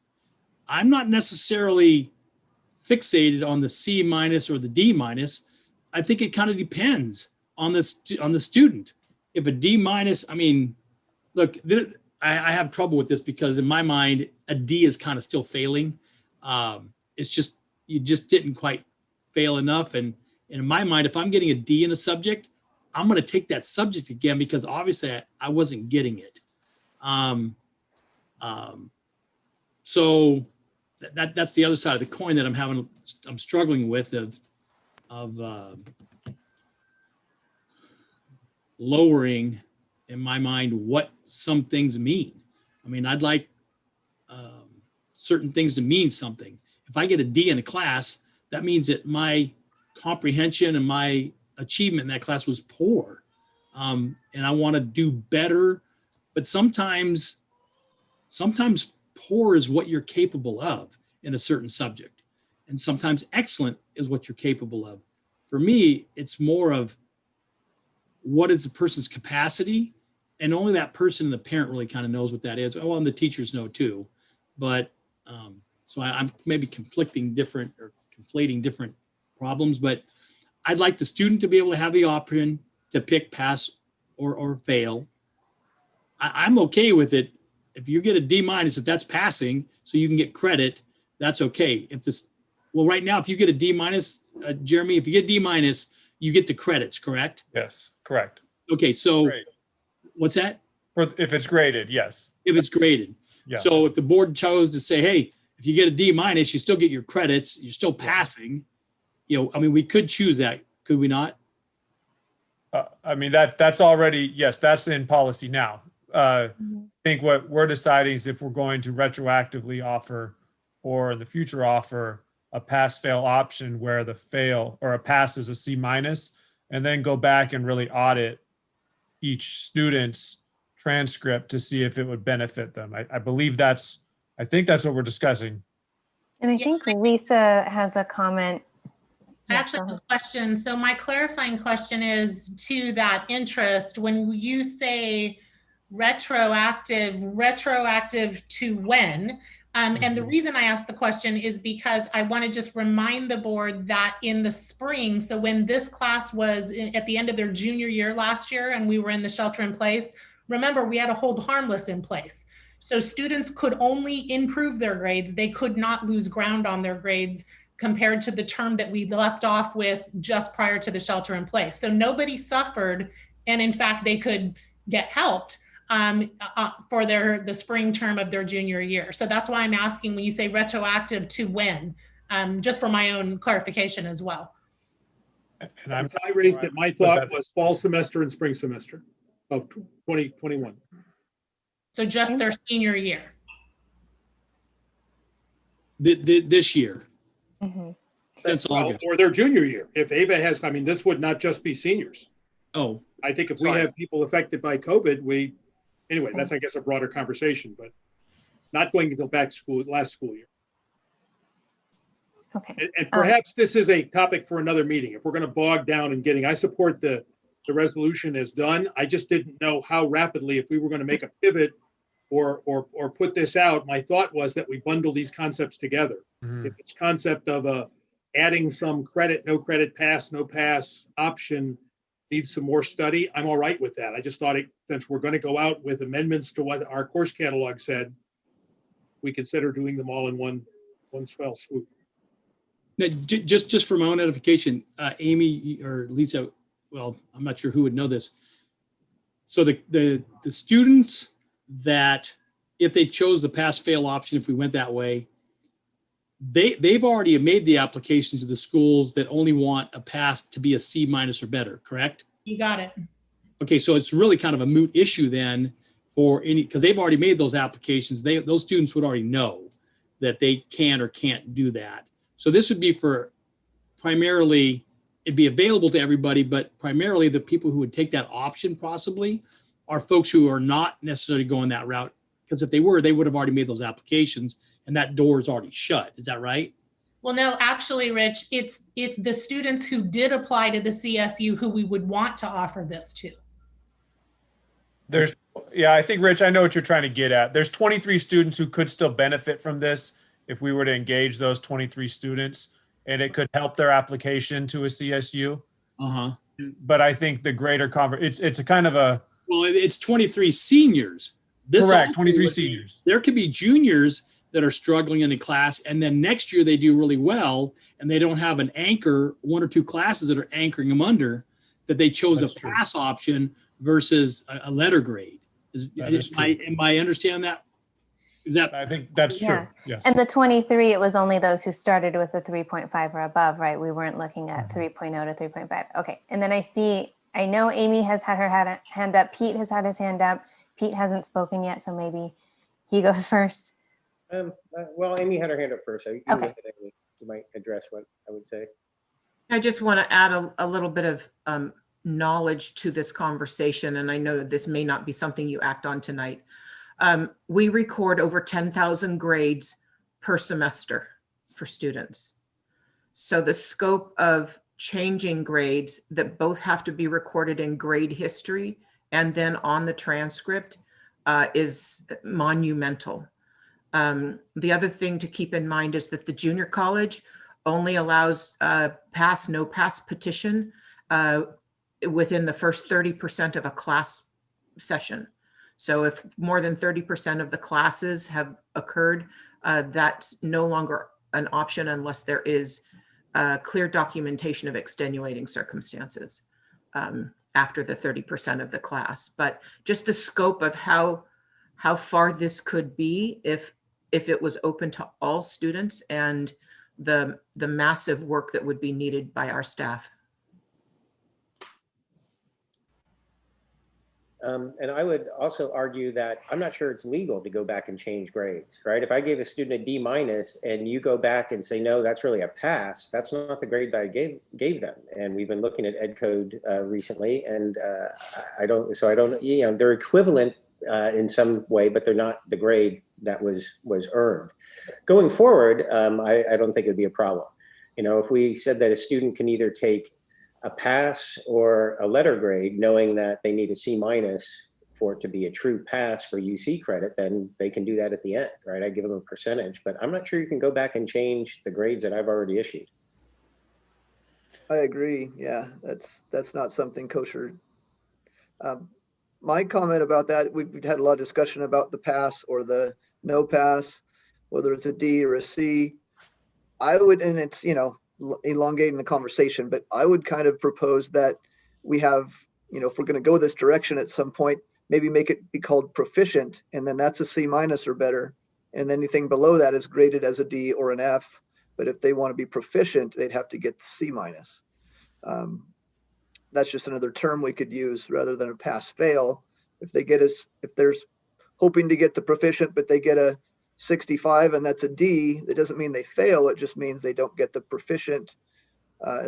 I'm not necessarily fixated on the C- or the D-. I think it kind of depends on the student. If a D-, I mean, look, I have trouble with this because in my mind, a D is kind of still failing. It's just, you just didn't quite fail enough. And in my mind, if I'm getting a D in a subject, I'm going to take that subject again because obviously I wasn't getting it. So that's the other side of the coin that I'm struggling with of lowering in my mind what some things mean. I mean, I'd like certain things to mean something. If I get a D in a class, that means that my comprehension and my achievement in that class was poor. And I want to do better, but sometimes poor is what you're capable of in a certain subject. And sometimes excellent is what you're capable of. For me, it's more of what is the person's capacity, and only that person and the parent really kind of knows what that is. Oh, and the teachers know too. But so I'm maybe conflating different problems, but I'd like the student to be able to have the option to pick pass or fail. I'm okay with it. If you get a D-, if that's passing, so you can get credit, that's okay. Right now, if you get a D-, Jeremy, if you get D-, you get the credits, correct? Yes, correct. Okay, so Great. What's that? If it's graded, yes. If it's graded. Yeah. So if the board chose to say, hey, if you get a D-, you still get your credits, you're still passing. You know, I mean, we could choose that, could we not? I mean, that's already, yes, that's in policy now. I think what we're deciding is if we're going to retroactively offer or in the future offer a pass-fail option where the fail or a pass is a C-, and then go back and really audit each student's transcript to see if it would benefit them. I believe I think that's what we're discussing. And I think Lisa has a comment. I actually have a question. So my clarifying question is to that interest, when you say retroactive to when? And the reason I asked the question is because I want to just remind the board that in the spring, so when this class was at the end of their junior year last year and we were in the shelter in place, remember we had a hold harmless in place. So students could only improve their grades. They could not lose ground on their grades compared to the term that we left off with just prior to the shelter in place. So nobody suffered. And in fact, they could get helped for the spring term of their junior year. So that's why I'm asking when you say retroactive to when, just for my own clarification as well. And I raised it, my thought was fall semester and spring semester of 2021. So just their senior year. This year, Mhm. since Well, August. or their junior year. If Ava has, I mean, this would not just be seniors. Oh, I think if we Sorry. have people affected by COVID, anyway, Okay. that's, I guess, a broader conversation, but not going until back to school, last school year. Okay. And perhaps this is a topic for another meeting. If we're going to bog down and I support the resolution as done. I just didn't know how rapidly, if we were going to make a pivot or put this out. My thought was that we bundle these concepts together. Mhm. If it's concept of adding some credit, no credit pass, no pass option needs some more study, I'm all right with that. I just thought since we're going to go out with amendments to what our course catalog said, we consider doing them all in one fell swoop. now, just for my own edification, Amy or Lisa, well, I'm not sure who would know this. So the students that, if they chose the pass-fail option, if we went that way, they've already made the application to the schools that only want a pass to be a C- or better, correct? You got it. Okay, so it's really kind of a moot issue then for because they've already made those applications. Those students would already know that they can or can't do that. So this would be for primarily, it'd be available to everybody, but primarily the people who would take that option possibly are folks who are not necessarily going that route. Because if they were, they would have already made those applications and that door is already shut. Is that right? Well, no, actually, Rich, it's the students who did apply to the CSU who we would want to offer this to. I think, Rich, I know what you're trying to get at. There's 23 students who could still benefit from this if we were to engage those 23 students, and it could help their application to a CSU. Uh-huh. But I think the greater it's a kind of a... Well, it's 23 seniors. Correct, 23 seniors. There could be juniors that are struggling in a class, and then next year they do really well, and they don't have an anchor, one or two classes that are anchoring them under, that they chose That's a true. pass option versus a letter grade. Am I understanding that? Is that? I think that's Yeah. true. Yes. And the 23, it was only those who started with a 3.5 or above, right? We weren't looking at 3.0 to 3.5. Okay. And then I know Amy has had her hand up. Pete has had his hand up. Pete hasn't spoken yet, so maybe he goes first. Well, Amy had her hand up first. So you can Okay. look at Amy. You might address what I would say. I just want to add a little bit of knowledge to this conversation, and I know that this may not be something you act on tonight. We record over 10,000 grades per semester for students. So the scope of changing grades that both have to be recorded in grade history and then on the transcript is monumental. The other thing to keep in mind is that the junior college only allows pass, no pass petition within the first 30% of a class session. So if more than 30% of the classes have occurred, that's no longer an option unless there is clear documentation of extenuating circumstances after the 30% of the class. But just the scope of how far this could be if it was open to all students, and the massive work that would be needed by our staff. And I would also argue that I'm not sure it's legal to go back and change grades, right? If I gave a student a D- and you go back and say, no, that's really a pass, that's not the grade that I gave them. And we've been looking at Ed Code recently, and they're equivalent in some way, but they're not the grade that was earned. Going forward, I don't think it'd be a problem. If we said that a student can either take a pass or a letter grade, knowing that they need a C- for it to be a true pass for UC credit, then they can do that at the end, right? I give them a percentage, but I'm not sure you can go back and change the grades that I've already issued. I agree. Yeah, that's not something kosher. My comment about that, we've had a lot of discussion about the pass or the no pass, whether it's a D or a C. I would, and it's, elongating the conversation, but I would kind of propose that we have, if we're going to go this direction at some point, maybe make it be called proficient, and then that's a C- or better. And anything below that is graded as a D or an F. But if they want to be proficient, they'd have to get the C-. That's just another term we could use rather than a pass fail. If they're hoping to get the proficient, but they get a 65 and that's a D, that doesn't mean they fail. It just means they don't get the proficient,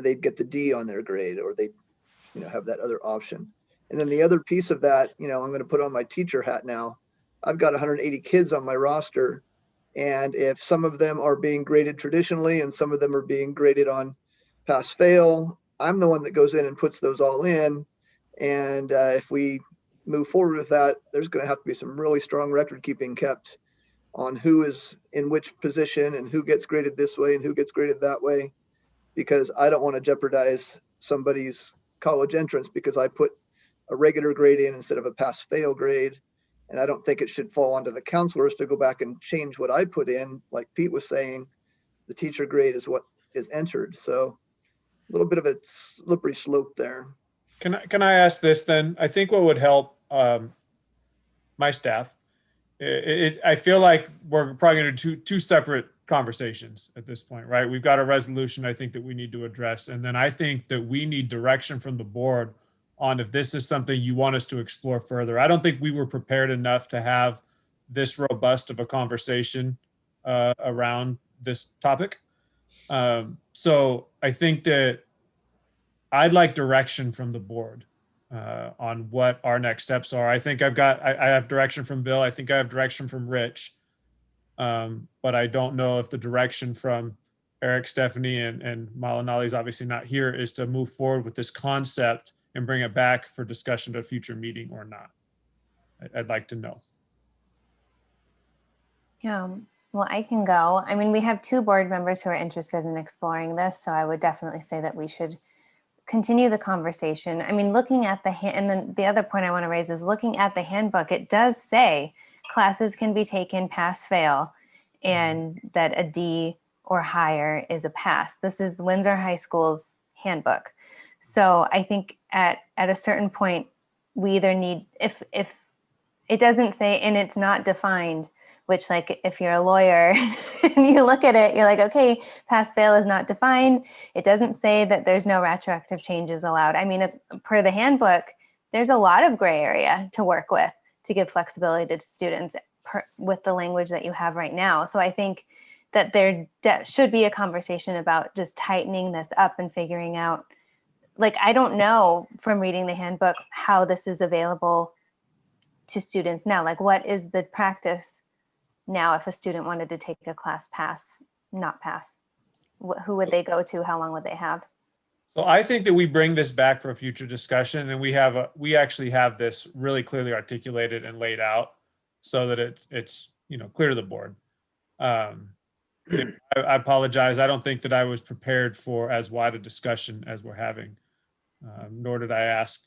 they'd get the D on their grade, or they, have that other option. And then the other piece of that, I'm going to put on my teacher hat now. I've got 180 kids on my roster. And if some of them are being graded traditionally and some of them are being graded on pass fail, I'm the one that goes in and puts those all in. And if we move forward with that, there's going to have to be some really strong record keeping kept on who is in which position and who gets graded this way and who gets graded that way, because I don't want to jeopardize somebody's college entrance because I put a regular grade in instead of a pass fail grade. And I don't think it should fall onto the counselors to go back and change what I put in. Like Pete was saying, the teacher grade is what is entered. So a little bit of a slippery slope there. Can I ask this then? I think what would help my staff, I feel like we're probably going to do two separate conversations at this point, right? We've got a resolution I think that we need to address. And then I think that we need direction from the board on if this is something you want us to explore further. I don't think we were prepared enough to have this robust of a conversation around this topic. So I think that I'd like direction from the board on what our next steps are. I think I have direction from Bill. I think I have direction from Rich. But I don't know if the direction from Eric, Stephanie, and Malinali is obviously not here, is to move forward with this concept and bring it back for discussion at a future meeting or not. I'd like to know. Yeah, well, I can go. I mean, we have 2 board members who are interested in exploring this, so I would definitely say that we should continue the conversation. I mean, looking at and then the other point I want to raise is looking at the handbook, it does say classes can be taken pass fail and that a D or higher is a pass. This is Windsor High School's handbook. So I think at a certain point, we either need, if it doesn't say, and it's not defined, which, like, if you're a lawyer and you look at it, you're like, okay, pass fail is not defined. It doesn't say that there's no retroactive changes allowed. I mean, per the handbook, there's a lot of gray area to work with to give flexibility to students with the language that you have right now. So I think that there should be a conversation about just tightening this up and figuring out, like, I don't know from reading the handbook how this is available to students now. Like, what is the practice now if a student wanted to take a class pass, not pass? Who would they go to? How long would they have? So I think that we bring this back for a future discussion, and we actually have this really clearly articulated and laid out so that it's clear to the board. I apologize. I don't think that I was prepared for as wide a discussion as we're having, nor did I ask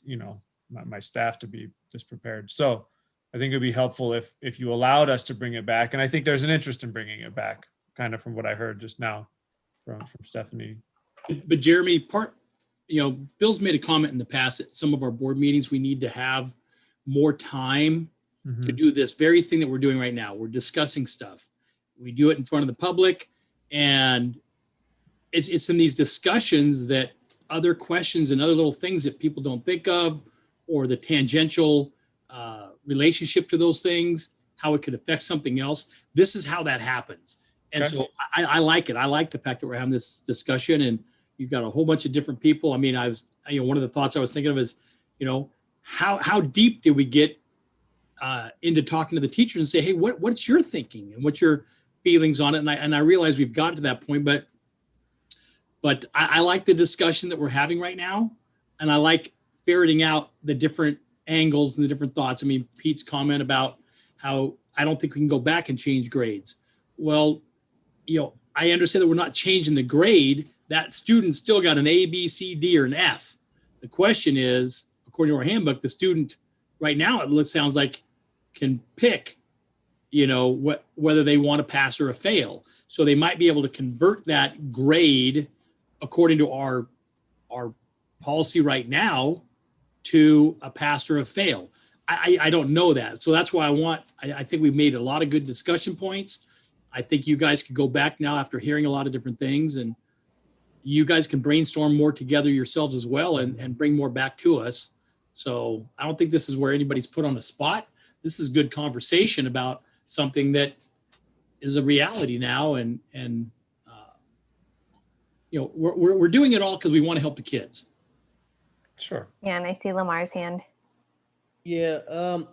my staff to be this prepared. So I think it'd be helpful if you allowed us to bring it back, and I think there's an interest in bringing it back, kind of from what I heard just now from Stephanie. But Jeremy, Bill's made a comment in the past at some of our board meetings, we need to have more time to do this very thing that we're doing right now. We're discussing stuff. We do it in front of the public, and it's in these discussions that other questions and other little things that people don't think of, or the tangential relationship to those things, how it could affect something else. This is how that happens. And Okay. so I like it. I like the fact that we're having this discussion, and you've got a whole bunch of different people. I mean, one of the thoughts I was thinking of is, how deep did we get into talking to the teachers and say, hey, what's your thinking and what's your feelings on it? And I realize we've got to that point, but I like the discussion that we're having right now, and I like ferreting out the different angles and the different thoughts. I mean, Pete's comment about how I don't think we can go back and change grades. Well, I understand that we're not changing the grade. That student still got an A, B, C, D, or an F. The question is, according to our handbook, the student right now, sounds like, can pick, whether they want to pass or a fail. So they might be able to convert that grade according to our policy right now to a pass or a fail. I don't know that. So that's why I think we've made a lot of good discussion points. I think you guys could go back now after hearing a lot of different things, and you guys can brainstorm more together yourselves as well and bring more back to us. So I don't think this is where anybody's put on the spot. This is good conversation about something that is a reality now, and you know, we're doing it all because we want to help the kids. Sure. Yeah, and I see Lamar's hand. Yeah,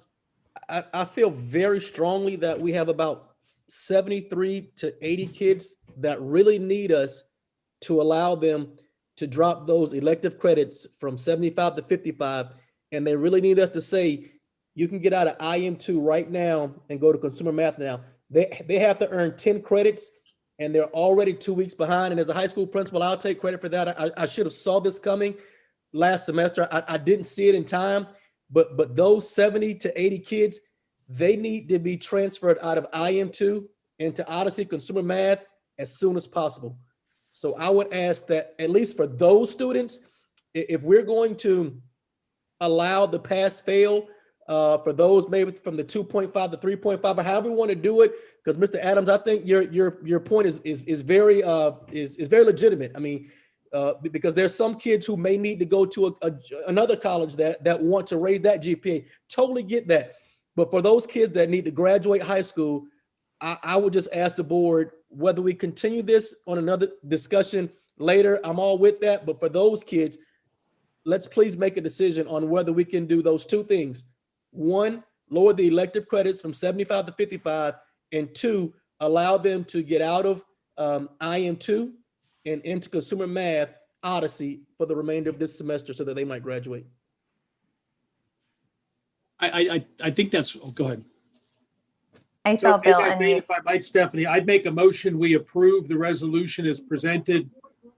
I feel very strongly that we have about 73 to 80 kids that really need us to allow them to drop those elective credits from 75 to 55. And they really need us to say, you can get out of IM2 right now and go to consumer math now. They have to earn 10 credits and they're already 2 weeks behind. And as a high school principal, I'll take credit for that. I should have saw this coming last semester. I didn't see it in time, but those 70 to 80 kids, they need to be transferred out of IM2 into Odyssey Consumer Math as soon as possible. So I would ask that at least for those students, if we're going to allow the pass fail for those maybe from the 2.5 to 3.5 or however we want to do it, because Mr. Adams, I think your point is very legitimate. I mean, because there's some kids who may need to go to another college that want to raise that GPA. Totally get that. But for those kids that need to graduate high school, I would just ask the board whether we continue this on another discussion later. I'm all with that. But for those kids, let's please make a decision on whether we can do those two things. One, lower the elective credits from 75 to 55, and two, allow them to get out of IM2 and into consumer math Odyssey for the remainder of this semester so that they might graduate. I think that's, oh, go ahead. I So saw in Bill that vein, unmute. if I might, Stephanie, I'd make a motion, we approve the resolution as presented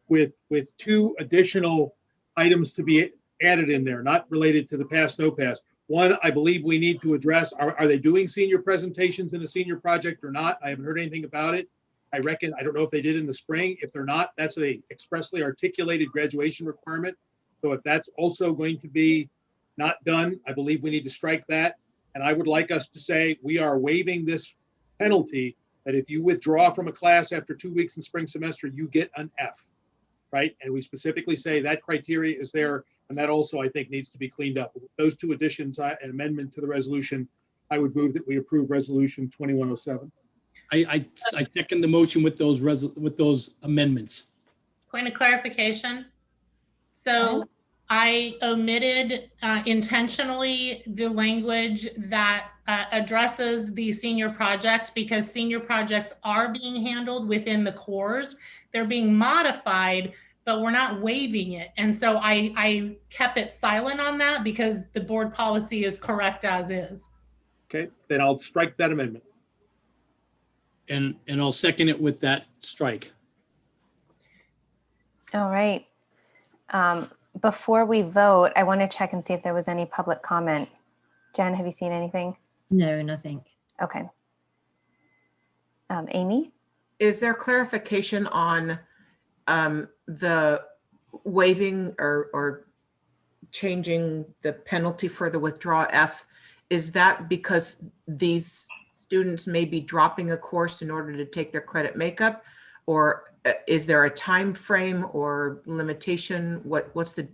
with two additional items to be added in there, not related to the pass, no pass. One, I believe we need to address, are they doing senior presentations in a senior project or not? I haven't heard anything about it. I reckon, I don't know if they did in the spring. If they're not, that's a expressly articulated graduation requirement. So if that's also going to be not done, I believe we need to strike that. And I would like us to say, we are waiving this penalty that if you withdraw from a class after 2 weeks in spring semester, you get an F, right? And we specifically say that criteria is there. And that also, I think, needs to be cleaned up. Those two additions, an amendment to the resolution, I would move that we approve resolution 2107. I second the motion with those amendments. Point of clarification. So I omitted intentionally the language that addresses the senior project because senior projects are being handled within the cores. They're being modified, but we're not waiving it. And so I kept it silent on that because the board policy is correct as is. Okay, then I'll strike that amendment. And I'll second it with that strike. All right. Before we vote, I want to check and see if there was any public comment. Jen, have you seen anything? No, nothing. Okay. Amy? Is there clarification on the waiving or changing the penalty for the withdraw F? Is that because these students may be dropping a course in order to take their credit makeup? Or is there a time frame or limitation? What's the?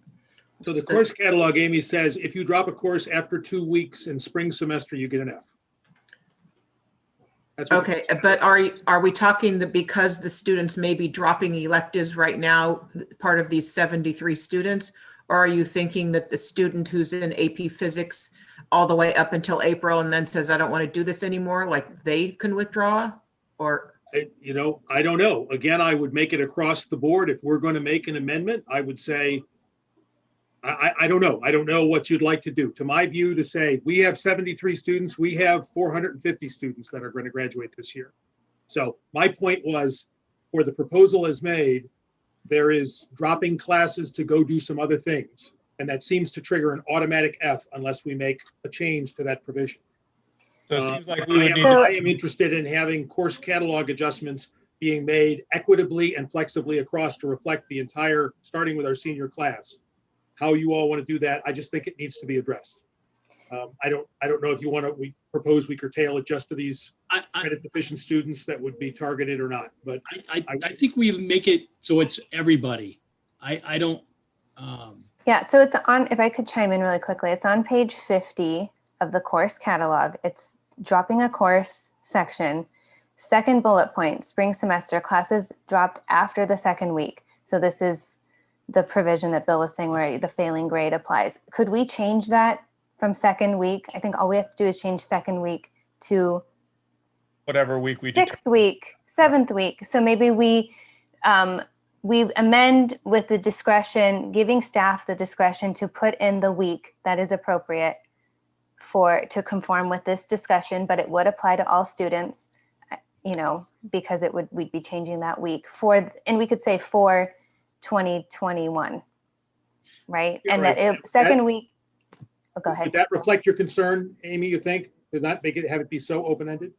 So the course catalog, Amy, says if you drop a course after 2 weeks in spring semester, you get an F. That's what Okay, but are we talking that because the students may be dropping electives right now, part of these 73 students, or are you thinking that the student who's in AP Physics all the way up until April and then says, I don't want to do this anymore, like they can withdraw? Or I don't know. Again, I would make it across the board. If we're going to make an amendment, I would say, I don't know. I don't know what you'd like to do. To my view, to say we have 73 students, we have 450 students that are going to graduate this year. So my point was, where the proposal is made, there is dropping classes to go do some other things. And that seems to trigger an automatic F unless we make a change to that provision. So it seems like we would need to. I am interested in having course catalog adjustments being made equitably and flexibly across to reflect the entire, starting with our senior class. How you all want to do that, I just think it needs to be addressed. I don't know if you want to, we propose we curtail it just to these credit deficient students that would be targeted or not, but I think we make it so it's everybody. I don't. Yeah, so it's on, if I could chime in really quickly, it's on page 50 of the course catalog. It's dropping a course section. Second bullet point, spring semester, classes dropped after the second week. So this is the provision that Bill was saying where the failing grade applies. Could we change that from second week? I think all we have to do is change second week to Whatever week we sixth week, seventh week. So maybe we amend with the discretion, giving staff the discretion to put in the week that is appropriate to conform with this discussion, but it would apply to all students, you know, because we'd be changing that week and we could say for 2021, right? You're And right. that second week, oh, go ahead. Would that reflect your concern, Amy, you think? Does not have it be so open-ended?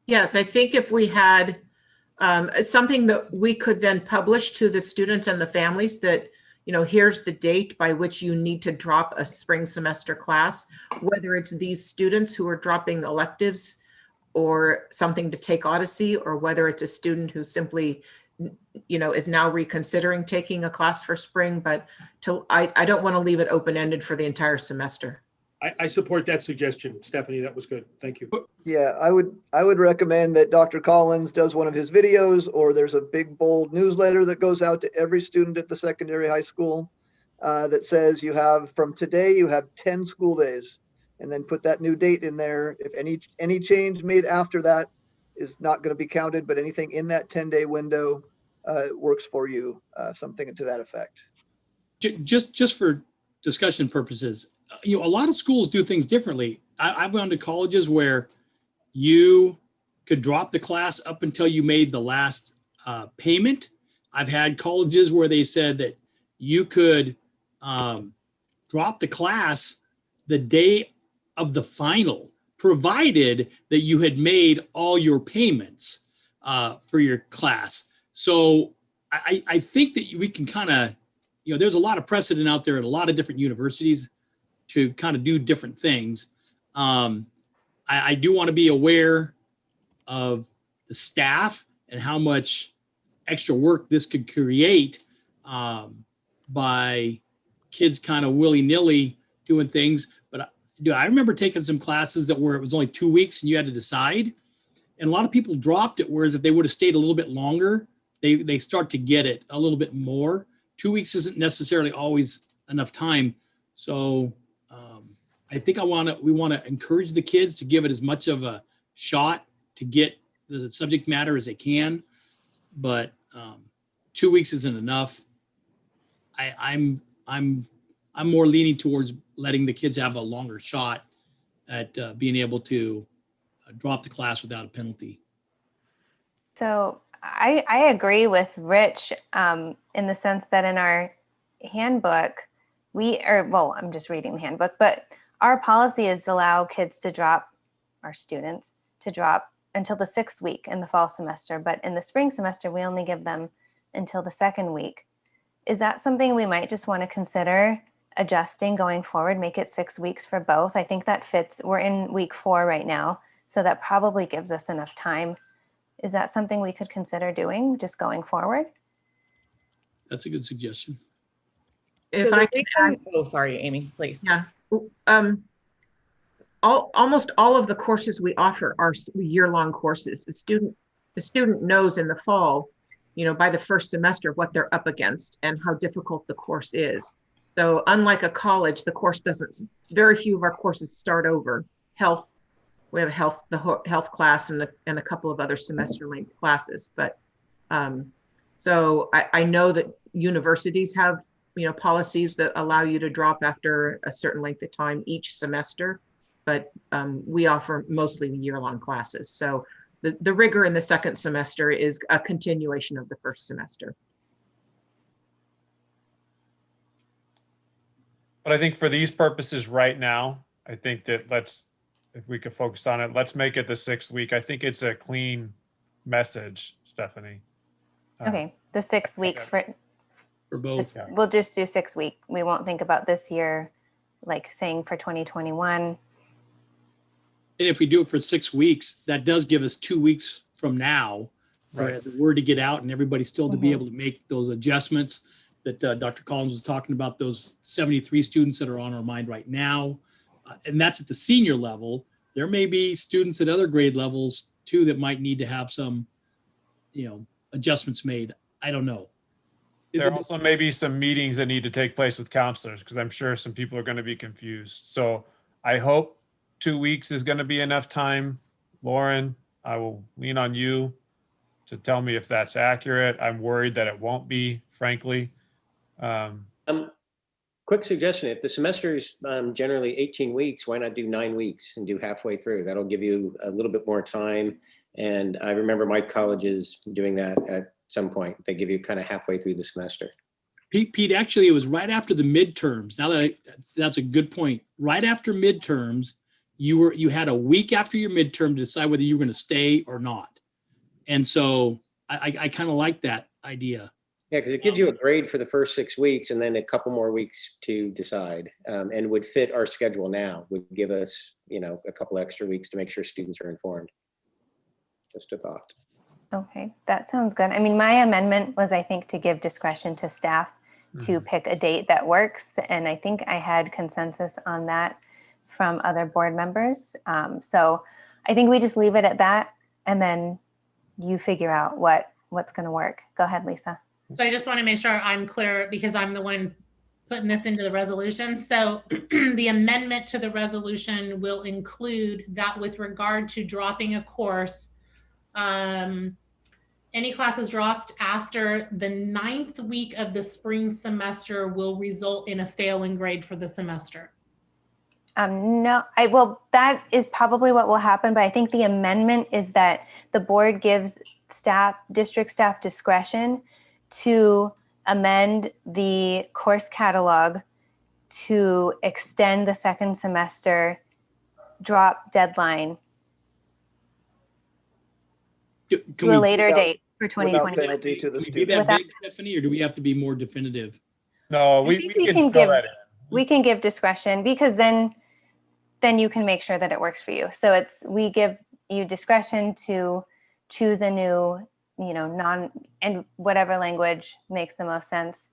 Yes, I think if we had something that we could then publish to the students and the families that, you know, here's the date by which you need to drop a spring semester class, whether it's these students who are dropping electives or something to take Odyssey, or whether it's a student who simply, you know, is now reconsidering taking a class for spring, but I don't want to leave it open-ended for the entire semester. I support that suggestion, Stephanie. That was good. Thank you. Yeah, I would recommend that Dr. Collins does one of his videos, or there's a big bold newsletter that goes out to every student at the secondary high school that says from today you have 10 school days, and then put that new date in there. If any change made after that is not going to be counted, but anything in that 10-day window works for you, something to that effect. Just for discussion purposes, you know, a lot of schools do things differently. I've gone to colleges where you could drop the class up until you made the last payment. I've had colleges where they said that you could drop the class the day of the final, provided that you had made all your payments for your class. So I think that we can kind of, you know, there's a lot of precedent out there at a lot of different universities to kind of do different things. I do want to be aware of the staff and how much extra work this could create by kids kind of willy-nilly doing things. But I remember taking some classes it was only 2 weeks and you had to decide. And a lot of people dropped it, whereas if they would have stayed a little bit longer, they start to get it a little bit more. 2 weeks isn't necessarily always enough time. So I think we want to encourage the kids to give it as much of a shot to get the subject matter as they can, but 2 weeks isn't enough. I'm more leaning towards letting the kids have a longer shot at being able to drop the class without a penalty. So I agree with Rich in the sense that in our handbook, I'm just reading the handbook, but our policy is to allow kids to drop, our students to drop until the 6th week in the fall semester. But in the spring semester, we only give them until the 2nd week. Is that something we might just want to consider adjusting going forward, make it 6 weeks for both? I think that fits. We're in week 4 right now, so that probably gives us enough time. Is that something we could consider doing just going forward? That's a good suggestion. If So I can add, oh, sorry, Amy, please. yeah. Almost all of the courses we offer are year-long courses. The student knows in the fall, you know, by the first semester what they're up against and how difficult the course is. So unlike a college, the course very few of our courses start over. Health, we have the health class and a couple of other semester length classes. But so I know that universities have, you know, policies that allow you to drop after a certain length of time each semester, but we offer mostly year-long classes. So the rigor in the 2nd semester is a continuation of the 1st semester. But I think for these purposes right now, I think that if we could focus on it, let's make it the 6th week. I think it's a clean message, Stephanie. Okay, the 6th week okay. For both. We'll just do 6 week. We won't think about this year, like saying for 2021. And if we do it for 6 weeks, that does give us 2 weeks from now for the word to get out and everybody still to be able to make those adjustments that Dr. Collins was talking about, those 73 students that are on our mind right now. And that's at the senior level. There may be students at other grade levels too that might need to have some, adjustments made. I don't know. There also may be some meetings that need to take place with counselors, because I'm sure some people are going to be confused. So I hope 2 weeks is going to be enough time. Lauren, I will lean on you to tell me if that's accurate. I'm worried that it won't be, frankly. Quick suggestion, if the semester is generally 18 weeks, why not do 9 weeks and do halfway through? That'll give you a little bit more time. And I remember my colleges doing that at some point. They give you kind of halfway through the semester. Pete, actually, it was right after the midterms. Now that's a good point. Right after midterms, you had a week after your midterm to decide whether you were going to stay or not. And so I kind of like that idea. Yeah, because it gives you a grade for the first 6 weeks and then a couple more weeks to decide, and would fit our schedule now, would give us, a couple extra weeks to make sure students are informed. Just a thought. Okay, that sounds good. I mean, my amendment was, I think, to give discretion to staff to pick a date that works. And I think I had consensus on that from other board members. So I think we just leave it at that, and then you figure out what's going to work. Go ahead, Lisa. So I just want to make sure I'm clear, because I'm the one putting this into the resolution. So the amendment to the resolution will include that with regard to dropping a course, any classes dropped after the 9th week of the spring semester will result in a failing grade for the semester. No, that is probably what will happen, but I think the amendment is that the board gives district staff discretion to amend the course catalog to extend the second semester drop deadline to a later date for 2020. Without penalty to the Can we be student. that big, Stephanie, or do we have to be more definitive? No, we can fill that in. We can give discretion, because then you can make sure that it works for you. So we give you discretion to choose a new, and whatever language makes the most sense.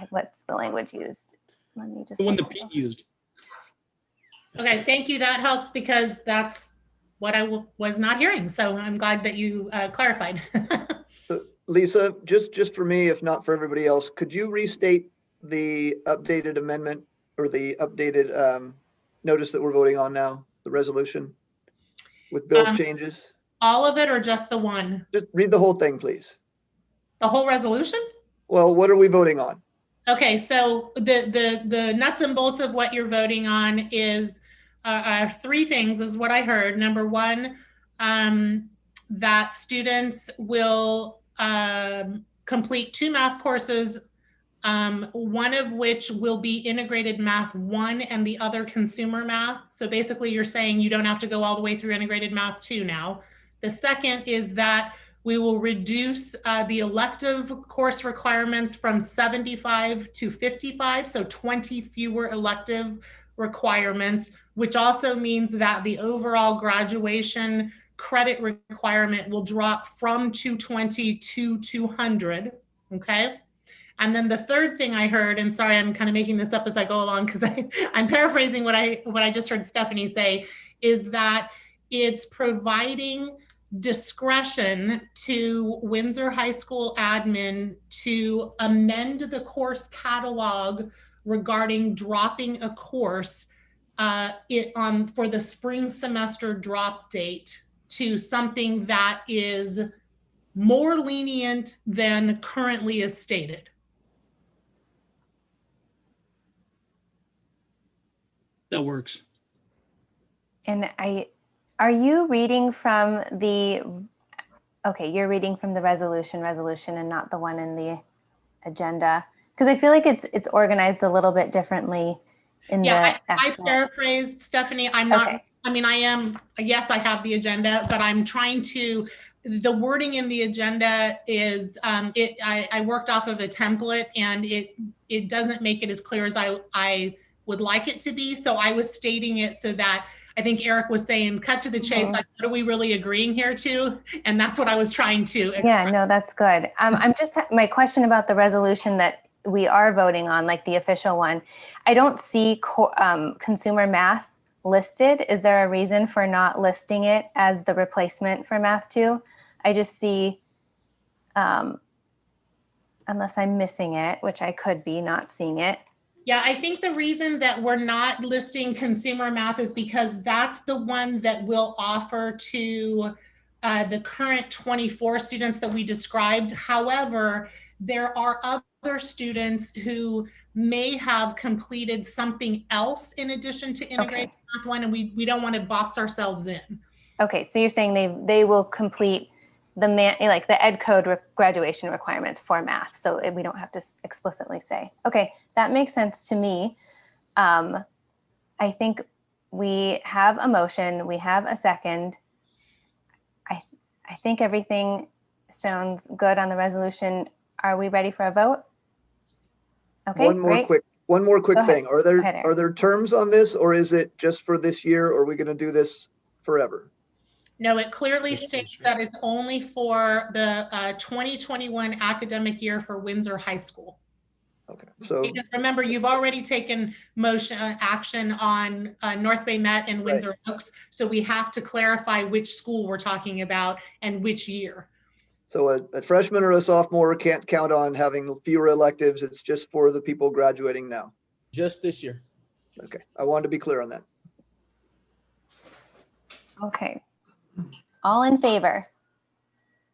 What's the language used? Let me just. The one that Pete used. Okay, thank you. That helps, because that's what I was not hearing. So I'm glad that you clarified. So, Lisa, just for me, if not for everybody else, could you restate the updated amendment or the updated notice that we're voting on now, the resolution with Bill's changes? All of it or just the one? Just read the whole thing, please. The whole resolution? Well, what are we voting on? Okay, so the nuts and bolts of what you're voting on is 3 things is what I heard. Number 1, that students will complete 2 math courses, one of which will be integrated math 1 and the other consumer math. So basically you're saying you don't have to go all the way through integrated math 2 now. The second is that we will reduce the elective course requirements from 75 to 55, so 20 fewer elective requirements, which also means that the overall graduation credit requirement will drop from 220 to 200, okay? And then the third thing I heard, and sorry, I'm kind of making this up as I go along because I'm paraphrasing what I just heard Stephanie say, is that it's providing discretion to Windsor High School admin to amend the course catalog regarding dropping a course for the spring semester drop date to something that is more lenient than currently is stated. That works. And are you reading from you're reading from the resolution and not the one in the agenda? Because I feel like it's organized a little bit differently in the actual. I paraphrased, Stephanie. I'm not, okay. I mean, I am, yes, I have the agenda, but I'm trying to, the wording in the agenda is, I worked off of a template and it doesn't make it as clear as I would like it to be. So I was stating it so that I think Eric was saying, cut to the chase, like, what are we really agreeing here to? And that's what I was trying to express. Yeah, no, that's good. I'm just, my question about the resolution that we are voting on, like the official one, I don't see consumer math listed. Is there a reason for not listing it as the replacement for Math 2? I just see, unless I'm missing it, which I could be not seeing it. Yeah, I think the reason that we're not listing consumer math is because that's the one that we'll offer to the current 24 students that we described. However, there are other students who may have completed something else in addition to integrated math 1, and we don't want to box ourselves in. Okay, so you're saying they will complete the the ed code graduation requirements for math, so we don't have to explicitly say. Okay, that makes sense to me. I think we have a motion, we have a second. I think everything sounds good on the resolution. Are we ready for a vote? Okay, One more quick Go thing. ahead. Go ahead, Eric. Are there terms on this, or is it just for this year, or are we going to do this forever? No, it clearly states that it's only for the 2021 academic year for Windsor High School. Okay, so Because remember, you've already taken action on North Bay Met and Windsor Oaks, so we have to clarify which school we're talking about and which year. so a freshman or a sophomore can't count on having fewer electives. It's just for the people graduating now. Just this year. Okay, I wanted to be clear on that. Okay. All in favor?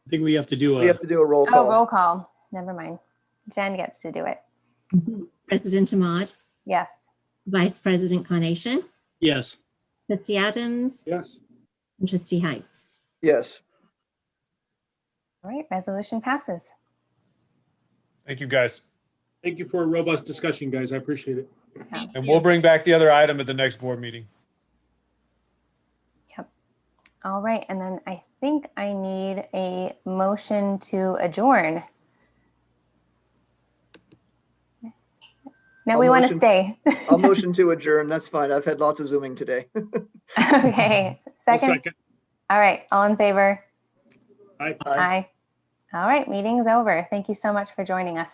I think we have to do We have to do a roll Oh, call. roll call. Never mind. Jen gets to do it. President Ahmad, Yes. Vice President Carnation, yes. Trustee Adams, Yes. and Trustee Heights. Yes. All right, resolution passes. Thank you, guys. Thank you for a robust discussion, guys. I appreciate it. And we'll bring back the other item at the next board meeting. Yep. All right, and then I think I need a motion to adjourn. No, I'll we want to motion- stay. I'll motion to adjourn. That's fine. I've had lots of Zooming today. Okay, I'll second? All right, all in favor? Aye. Aye. All right, meeting's over. Thank you so much for joining us.